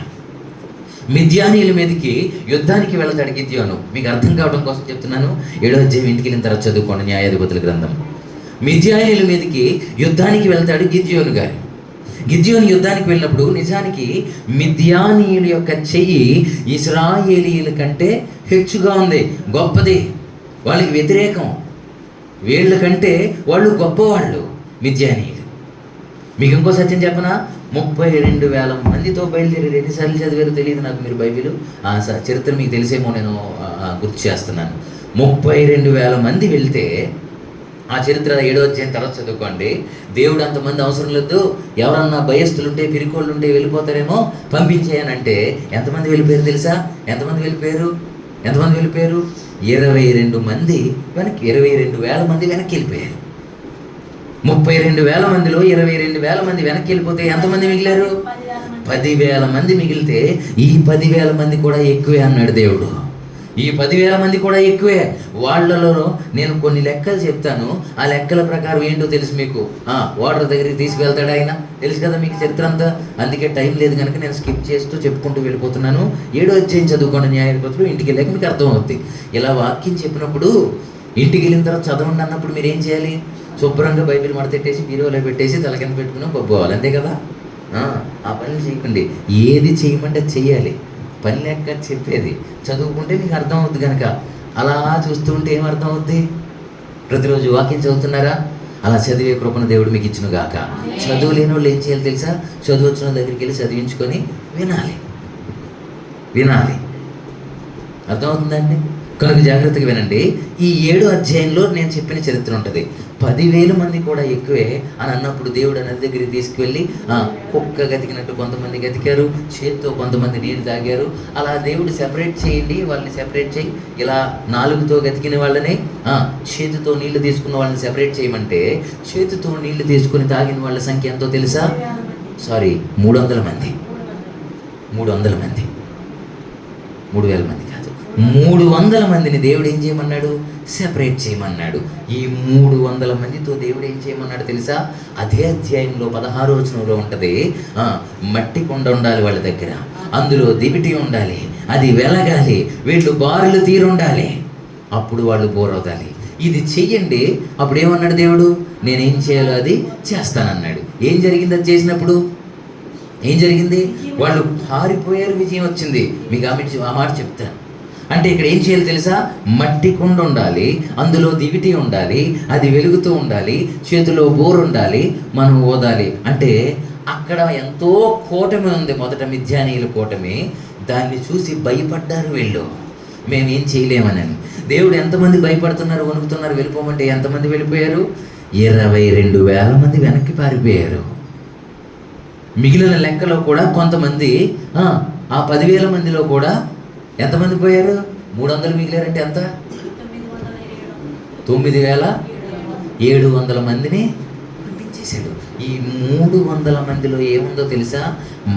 మిద్యానీయుల మీదకి యుద్ధానికి వెళతాడు గిద్యోను. మీకు అర్థం కావడం కోసం చెప్తున్నాను. 7వ అధ్యాయం ఇంటికి వెళ్ళిన తర్వాత చదువుకోండి న్యాయాధిపతుల గ్రంథం. మిద్యానీయుల మీదకి యుద్ధానికి వెళ్తాడు గిద్యోను గారు. గిద్యోను యుద్ధానికి వెళ్ళినప్పుడు నిజానికి మిద్యానీయుల యొక్క చెయ్యి ఇశ్రాయేలీయుల కంటే హెచ్చుగా ఉంది, గొప్పది, వాళ్ళకి వ్యతిరేకం. వీళ్ళకంటే వాళ్ళు గొప్పవాళ్ళు మిద్యానీయులు. మీకు ఇంకో సత్యం చెప్పనా? 32,000 మందితో బయలుదేరి ఎన్నిసార్లు చదివారో తెలియదు నాకు. మీరు బైబిల్ చరిత్ర మీకు తెలిసేమో, నేను గుర్తు చేస్తున్నాను. 32,000 మంది వెళ్తే ఆ చరిత్ర 7వ అధ్యాయం తర్వాత చదువుకోండి. దేవుడు అంతమంది అవసరం లేదు, ఎవరన్నా భయస్థులుంటే పిరికోళ్ళుంటే వెళ్ళిపోతారేమో, పంపించేయనంటే ఎంతమంది వెళ్ళిపోయారు తెలుసా? ఎంతమంది వెళ్ళిపోయారు? 22 మంది వెనక్కి, 22,000 మంది వెనక్కి వెళ్ళిపోయారు. 32,000 మందిలో 22,000 మంది వెనక్కి వెళ్ళిపోతే ఎంతమంది మిగిలారు? 10,000 మంది మిగిలితే ఈ 10,000 మంది కూడా ఎక్కువే అన్నాడు దేవుడు. ఈ 10,000 మంది కూడా ఎక్కువే. వాళ్ళలో నేను కొన్ని లెక్కలు చెప్తాను, ఆ లెక్కల ప్రకారం ఏంటో తెలుసు మీకు. వాటర్ దగ్గరికి తీసుకువెళ్తాడు ఆయన, తెలుసు కదా మీకు చరిత్ర అంతా. అందుకే టైం లేదు కనుక నేను స్కిప్ చేస్తూ చెప్పుకుంటూ వెళ్ళిపోతున్నాను. 7వ అధ్యాయం చదువుకోండి న్యాయాధిపతులు, ఇంటికి వెళ్ళాక మీకు అర్థమవుతుంది. ఇలా వాక్యం చెప్పినప్పుడు ఇంటికి వెళ్ళిన తర్వాత చదవండి అన్నప్పుడు మీరు ఏం చేయాలి? శుభ్రంగా బైబిల్ మడతెట్టేసి బీరువాలో పెట్టేసి తల కింద పెట్టుకుని పబ్బోవాలి, అంతే కదా. ఆ పనులు చేయకండి, ఏది చేయమంటే చెయ్యాలి. పని లెక్క చెప్పేది చదువుకుంటే మీకు అర్థం అవుద్ది కనుక. అలా చూస్తూ ఉంటే ఏం అర్థం అవుద్ది? ప్రతిరోజు వాక్యం చదువుతున్నారా? అలా చదివే కృపను దేవుడు మీకు ఇచ్చును గాక. చదువు లేని వాళ్ళు ఏం చేయాలి తెలుసా? చదువు వచ్చిన దగ్గరికి వెళ్ళి చదివించుకొని వినాలి. అర్థమవుతుందండి? కనుక జాగ్రత్తగా వినండి. ఈ 7వ అధ్యాయంలో నేను చెప్పిన చరిత్ర ఉంటుంది. 10,000 మంది కూడా ఎక్కువే అని అన్నప్పుడు దేవుడు నది దగ్గరికి తీసుకువెళ్ళి కుక్క గతికినట్టు కొంతమంది గతికారు, చేత్తో కొంతమంది నీళ్ళు తాగారు. అలా దేవుడు సెపరేట్ చేయండి, వాళ్ళని సెపరేట్ చేయి. ఇలా 4తో గతికిన వాళ్ళని, చేతితో నీళ్లు తీసుకున్న వాళ్ళని సెపరేట్ చేయమంటే చేతితో నీళ్లు తీసుకుని తాగిన వాళ్ళ సంఖ్య ఎంతో తెలుసా? 300 మంది. 300 మంది, 3,000 మంది కాదు, 300 మందిని దేవుడు ఏం చేయమన్నాడు? సెపరేట్ చేయమన్నాడు. ఈ 300 మందితో దేవుడు ఏం చేయమన్నాడు తెలుసా? అదే అధ్యాయంలో 16వ వచనంలో ఉంటుంది. మట్టి కొండ ఉండాలి వాళ్ళ దగ్గర, అందులో దివిటి ఉండాలి, అది వెలగాలి, వీళ్ళు బారులు తీరుండాలి, అప్పుడు వాళ్ళు బోరవుతాలి. ఇది చెయ్యండి. అప్పుడు ఏమన్నాడు దేవుడు? నేనేం చేయాలో అది చేస్తానన్నాడు. ఏం జరిగింది? అది చేసినప్పుడు ఏం జరిగింది? వాళ్ళు పారిపోయారు, విజయం వచ్చింది. మీకు ఆ మాట చెప్తాను. అంటే ఇక్కడ ఏం చేయాలి తెలుసా? మట్టి కుండ ఉండాలి, అందులో దివిటి ఉండాలి, అది వెలుగుతూ ఉండాలి, చేతిలో బోరు ఉండాలి, మనం ఓదాలి. అంటే అక్కడ ఎంతో కూటమి ఉంది. మొదట మిద్యానీయుల కూటమి, దాన్ని చూసి భయపడ్డారు వీళ్ళు, మేమేం చేయలేమని. దేవుడు ఎంతమంది భయపడుతున్నారు, వణుకుతున్నారు, వెళ్ళిపోమంటే ఎంతమంది వెళ్ళిపోయారు? 22,000 మంది వెనక్కి పారిపోయారు. మిగిలిన లెక్కలో కూడా కొంతమంది, ఆ 10,000 మందిలో కూడా ఎంతమంది పోయారు? 300 మిగిలారంటే ఎంత? 9,700 మందిని పంపించేశాడు. ఈ 300 మందిలో ఏముందో తెలుసా?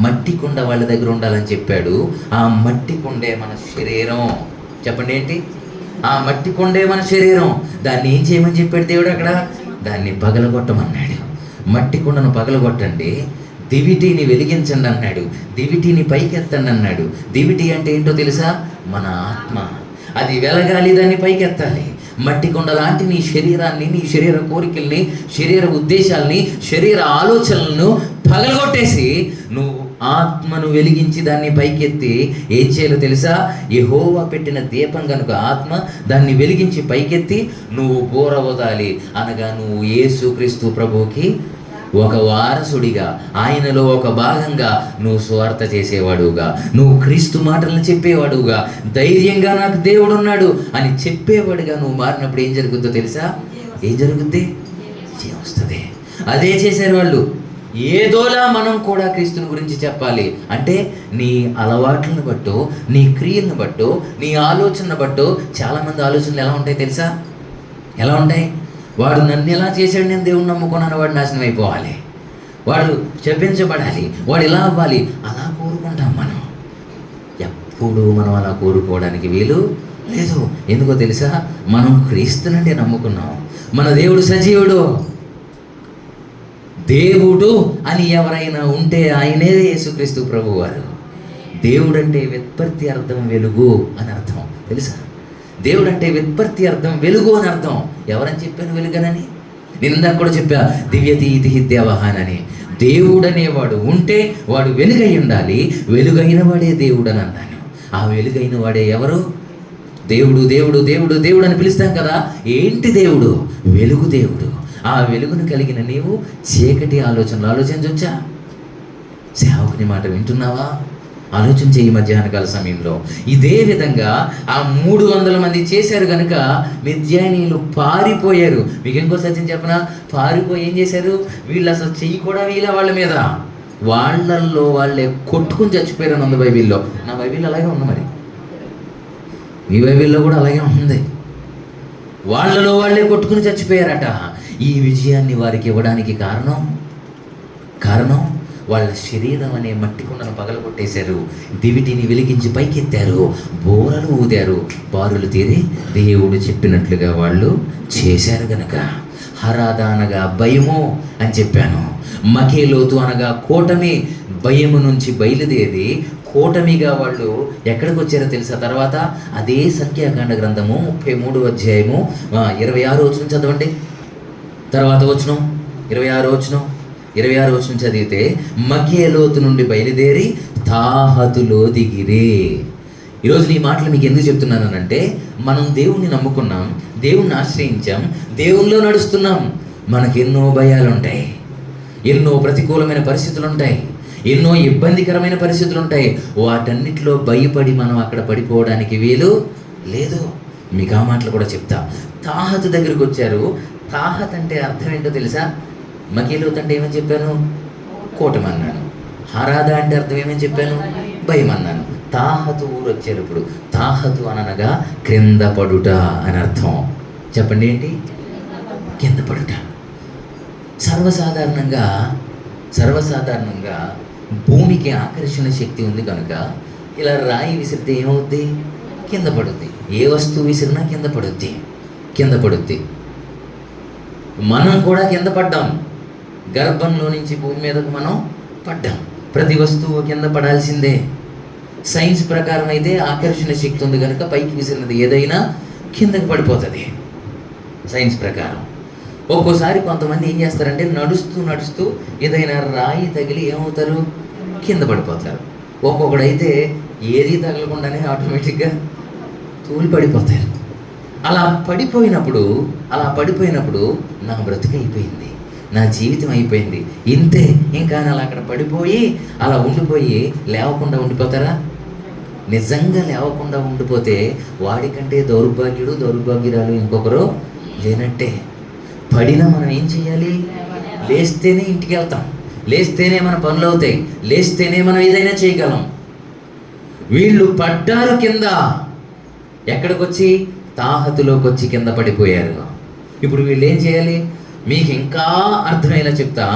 మట్టి కుండ వాళ్ళ దగ్గర ఉండాలని చెప్పాడు. ఆ మట్టి కుండే మన శరీరం. చెప్పండి ఏంటి? ఆ మట్టి కుండే మన శరీరం. దాన్ని ఏం చేయమని చెప్పాడు దేవుడు అక్కడ? దాన్ని పగలగొట్టమన్నాడు. మట్టి కుండను పగలగొట్టండి, దివిటిని వెలిగించండి అన్నాడు, దివిటిని పైకెత్తండి అన్నాడు. దివిటి అంటే ఏంటో తెలుసా? మన ఆత్మ. అది వెలగాలి, దాన్ని పైకెత్తాలి. మట్టి కొండ లాంటి నీ శరీరాన్ని, నీ శరీర కోరికల్ని, శరీర ఉద్దేశాలని, శరీర ఆలోచనలను పగలగొట్టేసి నువ్వు ఆత్మను వెలిగించి దాన్ని పైకెత్తి ఏం చేయాలో తెలుసా? యెహోవా పెట్టిన దీపం కనుక ఆత్మ, దాన్ని వెలిగించి పైకెత్తి నువ్వు బోరవదాలి. అనగా నువ్వు యేసుక్రీస్తు ప్రభువుకి ఒక వారసుడిగా, ఆయనలో ఒక భాగంగా నువ్వు స్వార్థ చేసేవాడుగా, నువ్వు క్రీస్తు మాటలను చెప్పేవాడుగా, ధైర్యంగా నాకు దేవుడు ఉన్నాడు అని చెప్పేవాడుగా నువ్వు మారినప్పుడు ఏం జరుగుద్దో తెలుసా? ఏం జరుగుద్ది? విజయం వస్తుంది. అదే చేశారు వాళ్ళు. ఏదోలా మనం కూడా క్రీస్తుని గురించి చెప్పాలి అంటే నీ అలవాట్లను బట్టో, నీ క్రియలను బట్టో, నీ ఆలోచనను బట్టో. చాలామంది ఆలోచనలు ఎలా ఉంటాయి తెలుసా? ఎలా ఉంటాయి? వాడు నన్ను ఎలా చేశాడు, నేను దేవుని నమ్ముకున్నాను, వాడు నాశనం అయిపోవాలి, వాడు చెప్పించబడాలి, వాడు ఇలా అవ్వాలి, అలా కోరుకుంటాం మనం. ఎప్పుడు మనం అలా కోరుకోవడానికి వీలు లేదు. ఎందుకో తెలుసా? మనం క్రీస్తునంటే నమ్ముకున్నాం. మన దేవుడు సజీవుడు. దేవుడు అని ఎవరైనా ఉంటే ఆయనే యేసుక్రీస్తు ప్రభువారు. దేవుడు అంటే వ్యుత్పత్తి అర్థం వెలుగు అని అర్థం తెలుసా? దేవుడు అంటే వ్యుత్పత్తి అర్థం వెలుగు అని అర్థం. ఎవరని చెప్పాను వెలుగనని? నేను ఇందాక కూడా చెప్పా, దివ్యతీతి దేవహానని. దేవుడు అనేవాడు ఉంటే వాడు వెలుగై ఉండాలి, వెలుగైన వాడే దేవుడు అని అన్నాను. ఆ వెలుగైన వాడే ఎవరు? దేవుడు. దేవుడు దేవుడు దేవుడు అని పిలుస్తాం కదా. ఏంటి దేవుడు? వెలుగు దేవుడు. ఆ వెలుగును కలిగిన నీవు చీకటి ఆలోచనలు ఆలోచించవచ్చా? సేవకుని మాట వింటున్నావా? ఆలోచన చేయి మధ్యాహ్నకాల సమయంలో. ఇదే విధంగా ఆ 300 మంది చేశారు కనుక మిద్యానీయులు పారిపోయారు. మీకు ఇంకో సత్యం చెప్పనా? పారిపోయి ఏం చేశారు? వీళ్ళు అసలు చెయ్యి కూడా వీళ్ళ వాళ్ళ మీద, వాళ్ళల్లో వాళ్ళే కొట్టుకుని చచ్చిపోయారు అని ఉంది బైబిల్లో. నా బైబిల్ అలాగే ఉంది, మరి మీ బైబిల్లో కూడా అలాగే ఉంది. వాళ్ళలో వాళ్ళే కొట్టుకుని చచ్చిపోయారట. ఈ విజయాన్ని వారికి ఇవ్వడానికి కారణం వాళ్ళ శరీరం అనే మట్టి కుండను పగలగొట్టేశారు, దివిటిని వెలిగించి పైకెత్తారు, బోరలు ఊదారు, బారులు తీరి దేవుడు చెప్పినట్లుగా వాళ్ళు చేశారు గనక. హరాదా అనగా భయము అని చెప్పాను, మకేలోతు అనగా కూటమి, భయము నుంచి బయలుదేరి కూటమిగా వాళ్ళు ఎక్కడికి వచ్చారో తెలుసా? తర్వాత అదే సంఖ్యాకాండ గ్రంథము 33వ అధ్యాయము 26వ వచనం చదవండి. తర్వాత వచనం 26వ వచనం చదివితే, మకేలోతు నుండి బయలుదేరి తాహతులో దిగిరే. ఈరోజు ఈ మాటలు మీకు ఎందుకు చెప్తున్నానంటే, మనం దేవుణ్ణి నమ్ముకున్నాం, దేవుణ్ణి ఆశ్రయించాం, దేవునిలో నడుస్తున్నాం. మనకు ఎన్నో భయాలు ఉంటాయి, ఎన్నో ప్రతికూలమైన పరిస్థితులు ఉంటాయి, ఎన్నో ఇబ్బందికరమైన పరిస్థితులు ఉంటాయి. వాటన్నిటిలో భయపడి మనం అక్కడ పడిపోవడానికి వీలు లేదు. మీకు ఆ మాటలు కూడా చెప్తా. తాహతు దగ్గరికి వచ్చారు. తాహత్ అంటే అర్థం ఏంటో తెలుసా? మకేలోతు అంటే ఏమని చెప్పాను? కూటమి అన్నాను. హరాదా అంటే అర్థం ఏమని చెప్పాను? భయం అన్నాను. తాహతు ఊరు వచ్చారు. ఇప్పుడు తాహతు అనగా క్రింద పడుట అని అర్థం. చెప్పండి ఏంటి? కింద పడుట. సర్వసాధారణంగా భూమికి ఆకర్షణ శక్తి ఉంది కనుక ఇలా రాయి విసిరితే ఏమవుద్ది? కింద పడుద్ది. ఏ వస్తువు విసిరినా కింద పడుద్ది. మనం కూడా కింద పడ్డాం. గర్భంలో నుంచి భూమి మీదకు మనం పడ్డాం. ప్రతి వస్తువు కింద పడాల్సిందే. సైన్స్ ప్రకారం అయితే ఆకర్షణ శక్తి ఉంది కనుక పైకి విసిరినది ఏదైనా కిందకి పడిపోతుంది సైన్స్ ప్రకారం. ఒక్కోసారి కొంతమంది ఏం చేస్తారంటే నడుస్తూ ఏదైనా రాయి తగిలి ఏమవుతారు? కింద పడిపోతారు. ఒక్కొక్కడైతే ఏది తగలకుండానే ఆటోమేటిక్గా తూలి పడిపోతారు. అలా పడిపోయినప్పుడు నా బ్రతుకు అయిపోయింది, నా జీవితం అయిపోయింది, ఇంతే ఇంకా అలా అక్కడ పడిపోయి అలా ఉండిపోయి లేవకుండా ఉండిపోతారా? నిజంగా లేవకుండా ఉండిపోతే వాడికంటే దౌర్భాగ్యురాలు ఇంకొకరు లేనట్టే. పడినా మనం ఏం చేయాలి? లేస్తేనే ఇంటికి వెళ్తాం, లేస్తేనే మన పనులు అవుతాయి, లేస్తేనే మనం ఏదైనా చేయగలం. వీళ్ళు పడ్డారు కింద. ఎక్కడికి వచ్చి? తాహతులోకి వచ్చి కింద పడిపోయారు. ఇప్పుడు వీళ్ళు ఏం చేయాలి? మీకు ఇంకా అర్థమయ్యేలా చెప్తా.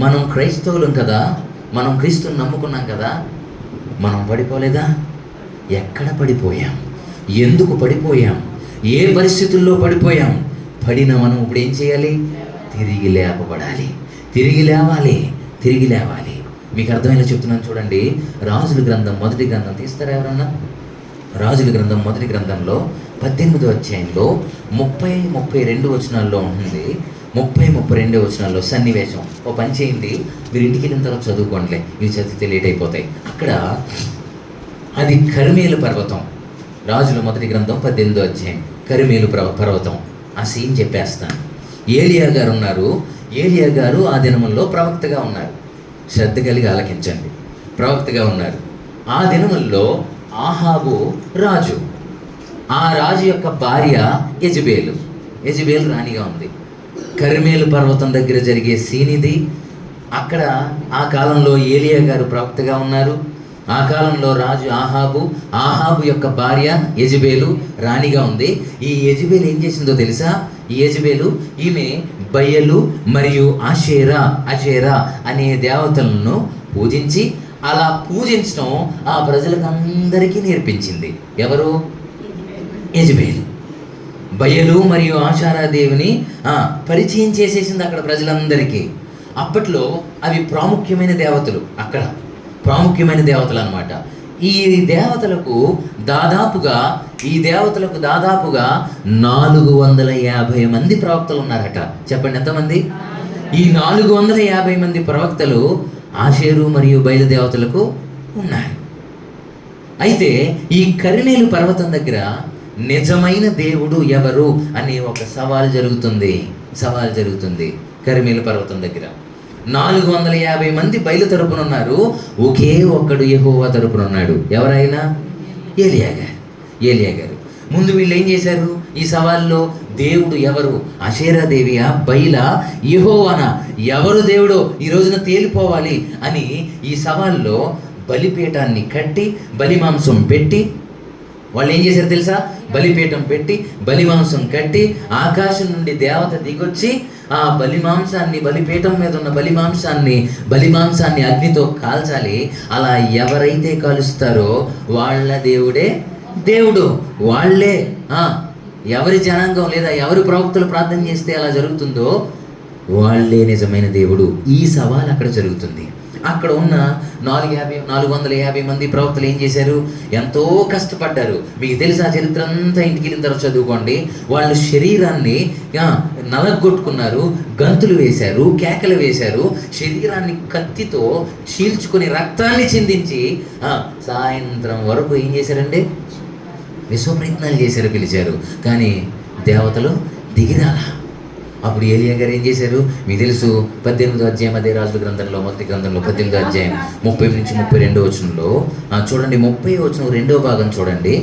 మనం క్రైస్తవులం కదా, మనం క్రీస్తుని నమ్ముకున్నాం కదా, మనం పడిపోలేదా? ఎక్కడ పడిపోయాం? ఎందుకు పడిపోయాం? ఏ పరిస్థితుల్లో పడిపోయాం? పడిన మనం ఇప్పుడు ఏం చేయాలి? తిరిగి లేపబడాలి, తిరిగి లేవాలి. మీకు అర్థమయ్యేలా చెప్తున్నాను చూడండి. రాజుల గ్రంథం మొదటి గ్రంథం తీస్తారా ఎవరన్నా? రాజుల గ్రంథం మొదటి గ్రంథంలో 18వ అధ్యాయంలో 30-32 వచనాల్లో ఉంటుంది. 30-32 వచనాల్లో సన్నివేశం. ఓ పని చేయండి, మీరు ఇంటికి వెళ్ళిన తర్వాత చదువుకోండిలే, ఇవి చదివితే లేట్ అయిపోతాయి. అక్కడ అది కర్మేలు పర్వతం. రాజుల మొదటి గ్రంథం 18వ అధ్యాయం, కర్మేలు పర్వతం. ఆ సీన్ చెప్పేస్తాను. ఏలియా గారు ఉన్నారు. ఏలియా గారు ఆ దినముల్లో ప్రవక్తగా ఉన్నారు. శ్రద్ధ కలిగి ఆలకించండి. ప్రవక్తగా ఉన్నారు. ఆ దినముల్లో ఆహాబు రాజు. ఆ రాజు యొక్క భార్య యెజబేలు రాణిగా ఉంది. కర్మేలు పర్వతం దగ్గర జరిగే సీన్ ఇది. అక్కడ ఆ కాలంలో ఏలియా గారు ప్రవక్తగా ఉన్నారు. ఆ కాలంలో రాజు ఆహాబు యొక్క భార్య యెజబేలు రాణిగా ఉంది. ఈ యెజబేలు ఏం చేసిందో తెలుసా? ఈ యెజబేలు ఈమె బయలు మరియు అషేరా అనే దేవతలను పూజించి, అలా పూజించడం ఆ ప్రజలకు అందరికీ నేర్పించింది. ఎవరు? యెజబేలు. బయలు మరియు ఆషారాదేవిని పరిచయం చేసేసింది అక్కడ ప్రజలందరికీ. అప్పట్లో అవి ప్రాముఖ్యమైన దేవతలు, అక్కడ ప్రాముఖ్యమైన దేవతలు అన్నమాట. ఈ దేవతలకు దాదాపుగా 450 మంది ప్రవక్తలు ఉన్నారట. చెప్పండి ఎంతమంది? ఈ 450 మంది ప్రవక్తలు ఆషేరు మరియు బయలుదేవతలకు ఉన్నారు. అయితే ఈ కర్మేలు పర్వతం దగ్గర నిజమైన దేవుడు ఎవరు అనే ఒక సవాల్ జరుగుతుంది. కర్మేలు పర్వతం దగ్గర 450 మంది బయలు తరపున ఉన్నారు, ఒకే ఒక్కడు యెహోవా తరపున ఉన్నాడు. ఎవరైనా? ఏలియా గారు. ముందు వీళ్ళు ఏం చేశారు? ఈ సవాల్లో దేవుడు ఎవరు? అషేరాదేవియా, బయలా, యెహోవానా, ఎవరు దేవుడో ఈ రోజున తేలిపోవాలి అని ఈ సవాల్లో బలిపీఠాన్ని కట్టి బలిమాంసం పెట్టి, వాళ్ళు ఏం చేశారు తెలుసా? బలిపీఠం పెట్టి బలిమాంసం కట్టి ఆకాశం నుండి దేవత దిగొచ్చి ఆ బలిమాంసాన్ని, బలిపీఠం మీద ఉన్న బలిమాంసాన్ని అగ్నితో కాల్చాలి. అలా ఎవరైతే కాలుస్తారో వాళ్ళ దేవుడే దేవుడు. వాళ్ళే ఎవరి జనాంగం లేదా ఎవరి ప్రవక్తలు ప్రార్థన చేస్తే అలా జరుగుతుందో వాళ్ళే నిజమైన దేవుడు. ఈ సవాల్ అక్కడ జరుగుతుంది. అక్కడ ఉన్న 450 మంది ప్రవక్తలు ఏం చేశారు? ఎంతో కష్టపడ్డారు. మీకు తెలుసా చరిత్ర అంతా, ఇంటికి వెళ్ళిన తర్వాత చదువుకోండి. వాళ్ళు శరీరాన్ని నలగొట్టుకున్నారు, గంతులు వేశారు, కేకలు వేశారు, శరీరాన్ని కత్తితో చీల్చుకొని రక్తాన్ని చిందించి సాయంత్రం వరకు ఏం చేశారండి? విశ్వ ప్రయత్నాలు చేశారు, పిలిచారు. కానీ దేవతలు దిగిరాలా. అప్పుడు ఏలియా గారు ఏం చేశారు? మీకు తెలుసు, 18వ అధ్యాయం అదే రాజుల గ్రంథంలో, మొదటి గ్రంథంలో 18వ అధ్యాయం 30 నుంచి 32 వచనంలో చూడండి. 30వ వచనం 2వ భాగం చూడండి.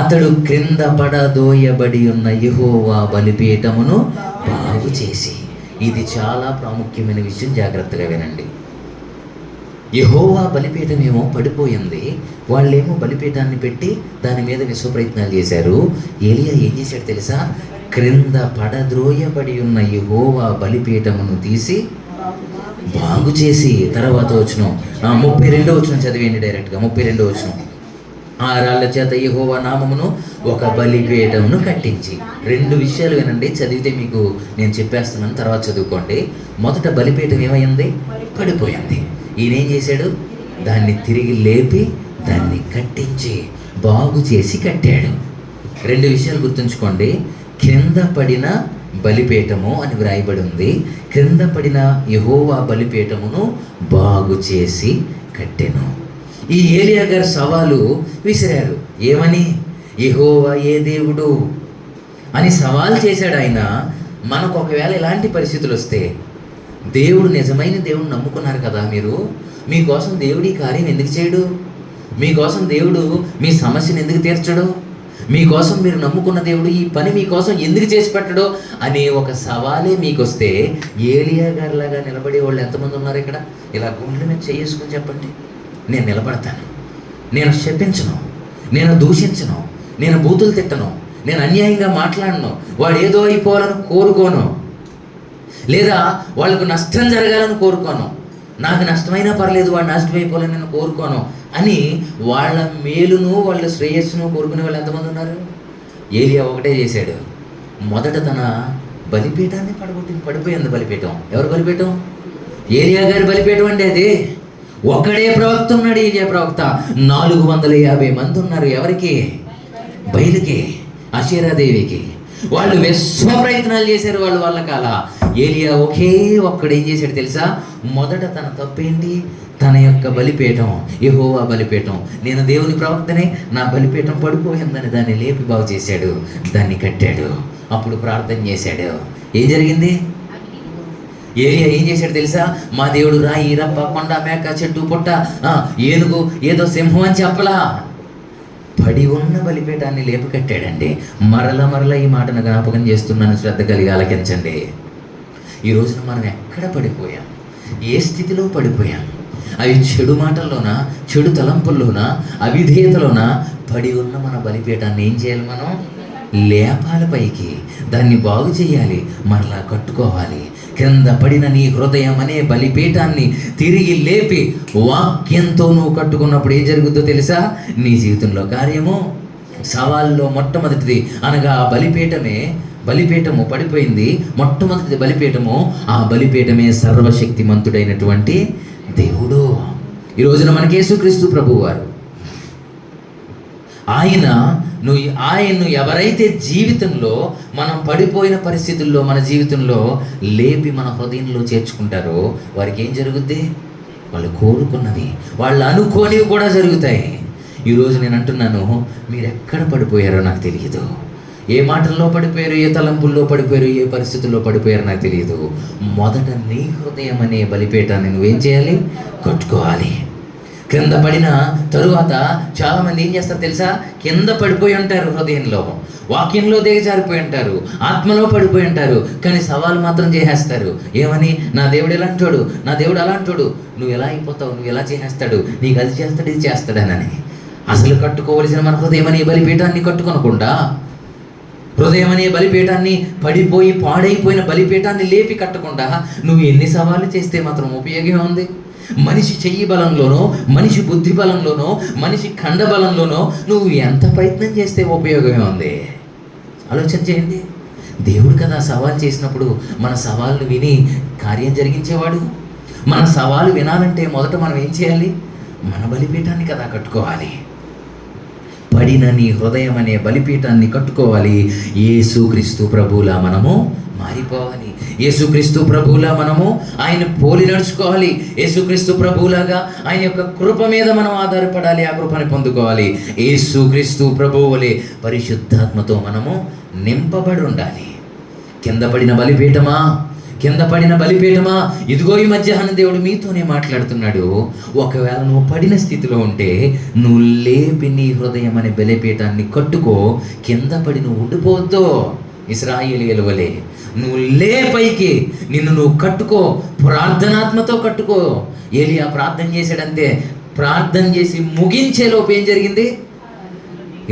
అతడు క్రింద పడదోయబడి ఉన్న యెహోవా బలిపీఠమును బాగు చేసి, ఇది చాలా ప్రాముఖ్యమైన విషయం, జాగ్రత్తగా వినండి. యెహోవా బలిపీఠం ఏమో పడిపోయింది, వాళ్ళేమో బలిపీఠాన్ని పెట్టి దాని మీద విశ్వ ప్రయత్నాలు చేశారు. ఏలియా ఏం చేశాడు తెలుసా? క్రింద పడద్రోయబడి ఉన్న యెహోవా బలిపీఠమును తీసి బాగు చేసి, తర్వాత వచనం 32వ వచనం చదివేయండి డైరెక్ట్గా. 32వ వచనం. ఆ రాళ్ళ చేత యెహోవా నామమును ఒక బలిపీఠమును కట్టించి. 2 విషయాలు వినండి, చదివితే మీకు నేను చెప్పేస్తున్నాను, తర్వాత చదువుకోండి. మొదట బలిపీఠం ఏమైంది? పడిపోయింది. ఈయన ఏం చేశాడు? దాన్ని తిరిగి లేపి దాన్ని కట్టించి బాగు చేసి కట్టాడు. 2 విషయాలు గుర్తుంచుకోండి. క్రింద పడిన బలిపీఠము అని వ్రాయబడి ఉంది. క్రింద పడిన యెహోవా బలిపీఠమును బాగు చేసి కట్టెను. ఈ ఏలియా గారు సవాలు విసిరారు. ఏమని? యెహోవా ఏ దేవుడు అని సవాల్ చేశాడు ఆయన. మనకు ఒకవేళ ఇలాంటి పరిస్థితులు వస్తే, దేవుడు నిజమైన దేవుడు నమ్ముకున్నారు కదా మీరు, మీకోసం దేవుడు ఈ కార్యం ఎందుకు చేయడు? మీకోసం దేవుడు మీ సమస్యను ఎందుకు తీర్చడు? మీకోసం మీరు నమ్ముకున్న దేవుడు ఈ పని మీకోసం ఎందుకు చేసి పెట్టడో అనే ఒక సవాలే మీకు వస్తే, ఏలియా గారిలాగా నిలబడే వాళ్ళు ఎంతమంది ఉన్నారు ఇక్కడ? ఇలా గుండెల మీద చేసుకుని చెప్పండి, నేను నిలబడతాను, నేను శపించను, నేను దూషించను, నేను బూతులు తిట్టను, నేను అన్యాయంగా మాట్లాడను, వాడు ఏదో అయిపోవాలని కోరుకోను, లేదా వాళ్ళకు నష్టం జరగాలని కోరుకోను, నాకు నష్టమైనా పర్లేదు వాడు నష్టం అయిపోవాలని నేను కోరుకోను అని వాళ్ళ మేలును వాళ్ళ శ్రేయస్సును కోరుకునే వాళ్ళు ఎంతమంది ఉన్నారు? ఏలియా ఒకటే చేశాడు. మొదట తన బలిపీఠాన్ని పడిపోయింది బలిపీఠం. ఎవరు బలిపీఠం? ఏలియా గారి బలిపీఠం అండి అది. ఒక్కడే ప్రవక్త ఉన్నాడు, ఏలియా ప్రవక్త. 450 మంది ఉన్నారు. ఎవరికి? బయలుకి, అషేరాదేవికి. వాళ్ళు విశ్వ ప్రయత్నాలు చేశారు వాళ్ళ కాల. ఏలియా ఒకే ఒక్కడు ఏం చేశాడు తెలుసా? మొదట తన తప్పేంటి? తన యొక్క బలిపీఠం, యెహోవా బలిపీఠం, నేను దేవుని ప్రవక్తనే, నా బలిపీఠం పడిపోయిందని దాన్ని లేపి బాగు చేశాడు, దాన్ని కట్టాడు. అప్పుడు ప్రార్థన చేశాడు. ఏం జరిగింది? ఏలియా ఏం చేశాడు తెలుసా? మా దేవుడు రాయి, రప్ప, కొండ, మేక, చెట్టు, పుట్ట, ఏనుగు, ఏదో సింహం అని చెప్పలా, పడి ఉన్న బలిపీఠాన్ని లేపి కట్టాడండి. మరల ఈ మాటను జ్ఞాపకం చేస్తున్నాను, శ్రద్ధ కలిగి ఆలకించండి. ఈ రోజున మనం ఎక్కడ పడిపోయాం? ఏ స్థితిలో పడిపోయాం? అవి చెడు మాటల్లోనా, చెడు తలంపుల్లోనా, అవిధేయతలోనా పడి ఉన్న మన బలిపీఠాన్ని ఏం చేయాలి? మనం లేపాలి పైకి, దాన్ని బాగు చేయాలి, మరలా కట్టుకోవాలి. కింద పడిన నీ హృదయం అనే బలిపీఠాన్ని తిరిగి లేపి వాక్యంతో నువ్వు కట్టుకున్నప్పుడు ఏం జరుగుతుందో తెలుసా? నీ జీవితంలో కార్యము. సవాల్లో మొట్టమొదటిది అనగా బలిపీఠము పడిపోయింది. మొట్టమొదటిది బలిపీఠము. ఆ బలిపీఠమే సర్వశక్తిమంతుడైనటువంటి దేవుడు. ఈ రోజున మనకి యేసుక్రీస్తు ప్రభువు వారు. ఆయన్ను ఎవరైతే జీవితంలో మనం పడిపోయిన పరిస్థితుల్లో మన జీవితంలో లేపి మన హృదయంలో చేర్చుకుంటారో వారికి ఏం జరుగుద్ది? వాళ్ళు కోరుకున్నవి, వాళ్ళు అనుకోనివి కూడా జరుగుతాయి. ఈరోజు నేను అంటున్నాను, మీరు ఎక్కడ పడిపోయారో నాకు తెలియదు. ఏ మాటల్లో పడిపోయారు, ఏ తలంపుల్లో పడిపోయారు, ఏ పరిస్థితుల్లో పడిపోయారు నాకు తెలియదు. మొదట నీ హృదయం అనే బలిపీఠాన్ని నువ్వేం చేయాలి? కట్టుకోవాలి. కింద పడిన తరువాత చాలామంది ఏం చేస్తారు తెలుసా? కింద పడిపోయి ఉంటారు, హృదయంలో వాక్యంలో దిగజారిపోయి ఉంటారు, ఆత్మలో పడిపోయి ఉంటారు, కానీ సవాలు మాత్రం చేసేస్తారు. ఏమని? నా దేవుడు ఎలాంటోడు, నా దేవుడు అలాంటోడు, నువ్వు ఎలా అయిపోతావు, నువ్వు ఎలా చేసేస్తాడు, నీకు అది చేస్తాడు, ఇది చేస్తాడనని. అసలు కట్టుకోవలసిన మన హృదయం అనే బలిపీఠాన్ని కట్టుకొనకుండా, హృదయం అనే బలిపీఠాన్ని, పడిపోయి పాడైపోయిన బలిపీఠాన్ని లేపి కట్టకుండా నువ్వు ఎన్ని సవాళ్ళు చేస్తే మాత్రం ఉపయోగమే ఉంది? మనిషి చెయ్యి బలంలోనో, మనిషి బుద్ధి బలంలోనో, మనిషి ఖండ బలంలోనో నువ్వు ఎంత ప్రయత్నం చేస్తే ఉపయోగమే ఉంది? ఆలోచన చేయండి. దేవుడు కదా సవాల్ చేసినప్పుడు మన సవాళ్ళు విని కార్యం జరిగించేవాడు. మన సవాలు వినాలంటే మొదట మనం ఏం చేయాలి? మన బలిపీఠాన్ని కదా కట్టుకోవాలి. పడిన నీ హృదయం అనే బలిపీఠాన్ని కట్టుకోవాలి. యేసుక్రీస్తు ప్రభువులా మనము మారిపోవాలి. యేసుక్రీస్తు ప్రభువులా మనము ఆయన పోలి నడుచుకోవాలి. యేసుక్రీస్తు ప్రభువులాగా ఆయన యొక్క కృప మీద మనం ఆధారపడాలి, ఆ కృపని పొందుకోవాలి. యేసుక్రీస్తు ప్రభువులే పరిశుద్ధాత్మతో మనము నింపబడి ఉండాలి. కింద పడిన బలిపీఠమా, కింద పడిన బలిపీఠమా, ఇదిగో ఈ మధ్యాహ్నం దేవుడు మీతోనే మాట్లాడుతున్నాడు. ఒకవేళ నువ్వు పడిన స్థితిలో ఉంటే నువ్వు లేపి నీ హృదయం అనే బలిపీఠాన్ని కట్టుకో. కింద పడి నువ్వు ఉండిపోవద్దు. ఇశ్రాయేలీయుల వలె నువ్వు లే పైకి, నిన్ను నువ్వు కట్టుకో, ప్రార్థనాత్మతో కట్టుకో. ఏలియా ప్రార్థన చేశాడంతే. ప్రార్థన చేసి ముగించేలోపు ఏం జరిగింది?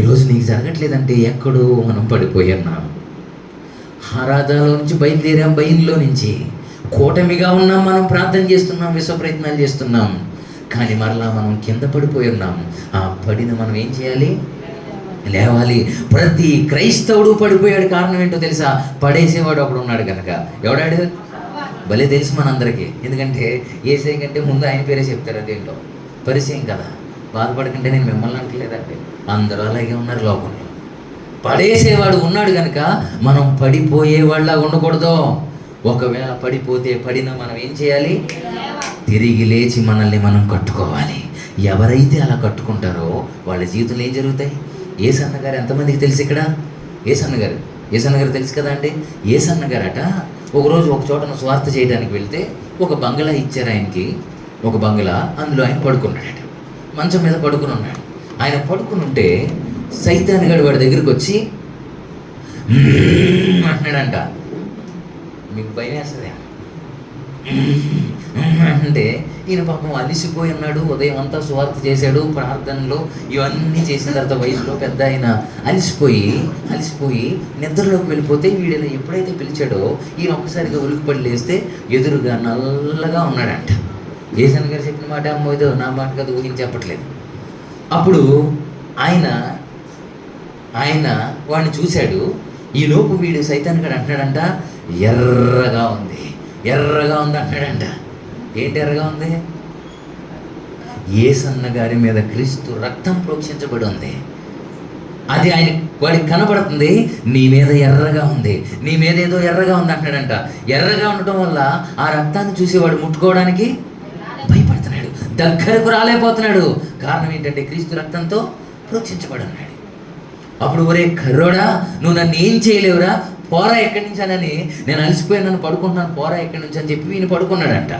ఈరోజు నీకు జరగట్లేదంటే ఎక్కడో మనం పడిపోయాం. ఆరాధనలో నుంచి బయలుదేరాం, భయంలో నుంచి కూటమిగా ఉన్నాం, మనం ప్రార్థన చేస్తున్నాం, విశ్వ ప్రయత్నాలు చేస్తున్నాం, కానీ మరలా మనం కింద పడిపోయి ఉన్నాం. ఆ పడిన మనం ఏం చేయాలి? లేవాలి. ప్రతి క్రైస్తవుడు పడిపోయాడు. కారణం ఏంటో తెలుసా? పడేసేవాడు ఒకడు ఉన్నాడు కనుక. ఎవడాడు? భలే తెలుసు మనందరికీ. ఎందుకంటే ఏసై కంటే ముందు ఆయన పేరే చెప్తారు. అదేంటో పరిచయం కదా. బాధపడకంటే నేను మిమ్మల్ని అంటలేదంటే అందరూ అలాగే ఉన్నారు లోకంలో. పడేసేవాడు ఉన్నాడు కనుక మనం పడిపోయేవాళ్ళ ఉండకూడదు. ఒకవేళ పడిపోతే పడిన మనం ఏం చేయాలి? తిరిగి లేచి మనల్ని మనం కట్టుకోవాలి. ఎవరైతే అలా కట్టుకుంటారో వాళ్ళ జీవితంలో ఏం జరుగుతాయి? ఏసన్న గారు ఎంతమందికి తెలుసు ఇక్కడ? ఏసన్న గారు తెలుసు కదా అండి. ఏసన్న గారట ఒకరోజు ఒక చోటను స్వార్థ చేయడానికి వెళ్తే ఒక బంగ్లా ఇచ్చారు ఆయనకి. ఒక బంగ్లా, అందులో ఆయన పడుకున్నాడట. మంచం మీద పడుకుని ఉన్నాడు. ఆయన పడుకుని ఉంటే సైతాన్ గడు వాడి దగ్గరికి వచ్చి అంటున్నాడంట. మీకు భయం వేస్తుంది అంటే ఈయన పాపం అలిసిపోయి ఉన్నాడు. ఉదయం అంతా సువార్త చేశాడు, ప్రార్థనలో ఇవన్నీ చేసిన తర్వాత వయసులో పెద్ద ఆయన అలిసిపోయి నిద్రలోకి వెళ్ళిపోతే వీడిని ఎప్పుడైతే పిలిచాడో ఈయన ఒక్కసారిగా ఉలికిపడి లేస్తే ఎదురుగా నల్లగా ఉన్నాడంట. ఏసన్ గారు చెప్పిన మాట అమ్మో ఇదో నా మాట కదా, ఊహించి చెప్పట్లేదు. అప్పుడు ఆయన వాడిని చూశాడు. ఈలోపు వీడు సైతాన్ గడు అంటున్నాడంట, ఎర్రగా ఉంది అంటున్నాడంట. ఏంటి ఎర్రగా ఉంది? యేసన్న గారి మీద క్రీస్తు రక్తం ప్రోక్షించబడి ఉంది. అది ఆయన వాడికి కనబడుతుంది. నీ మీద ఎర్రగా ఉంది, నీ మీద ఏదో ఎర్రగా ఉంది అంటాడంట. ఎర్రగా ఉండటం వల్ల ఆ రక్తాన్ని చూసి వాడు ముట్టుకోవడానికి భయపడుతున్నాడు, దగ్గరకు రాలేకపోతున్నాడు. కారణం ఏంటంటే క్రీస్తు రక్తంతో ప్రోక్షించబడి ఉన్నాడు. అప్పుడు ఒరే కర్రోడా, నువ్వు నన్ను ఏం చేయలేవురా, పోరా ఎక్కడి నుంచి అని, నేను అలసిపోయి నన్ను పడుకుంటున్నాను, పోరా ఎక్కడి నుంచి అని చెప్పి ఈయన పడుకున్నాడంట.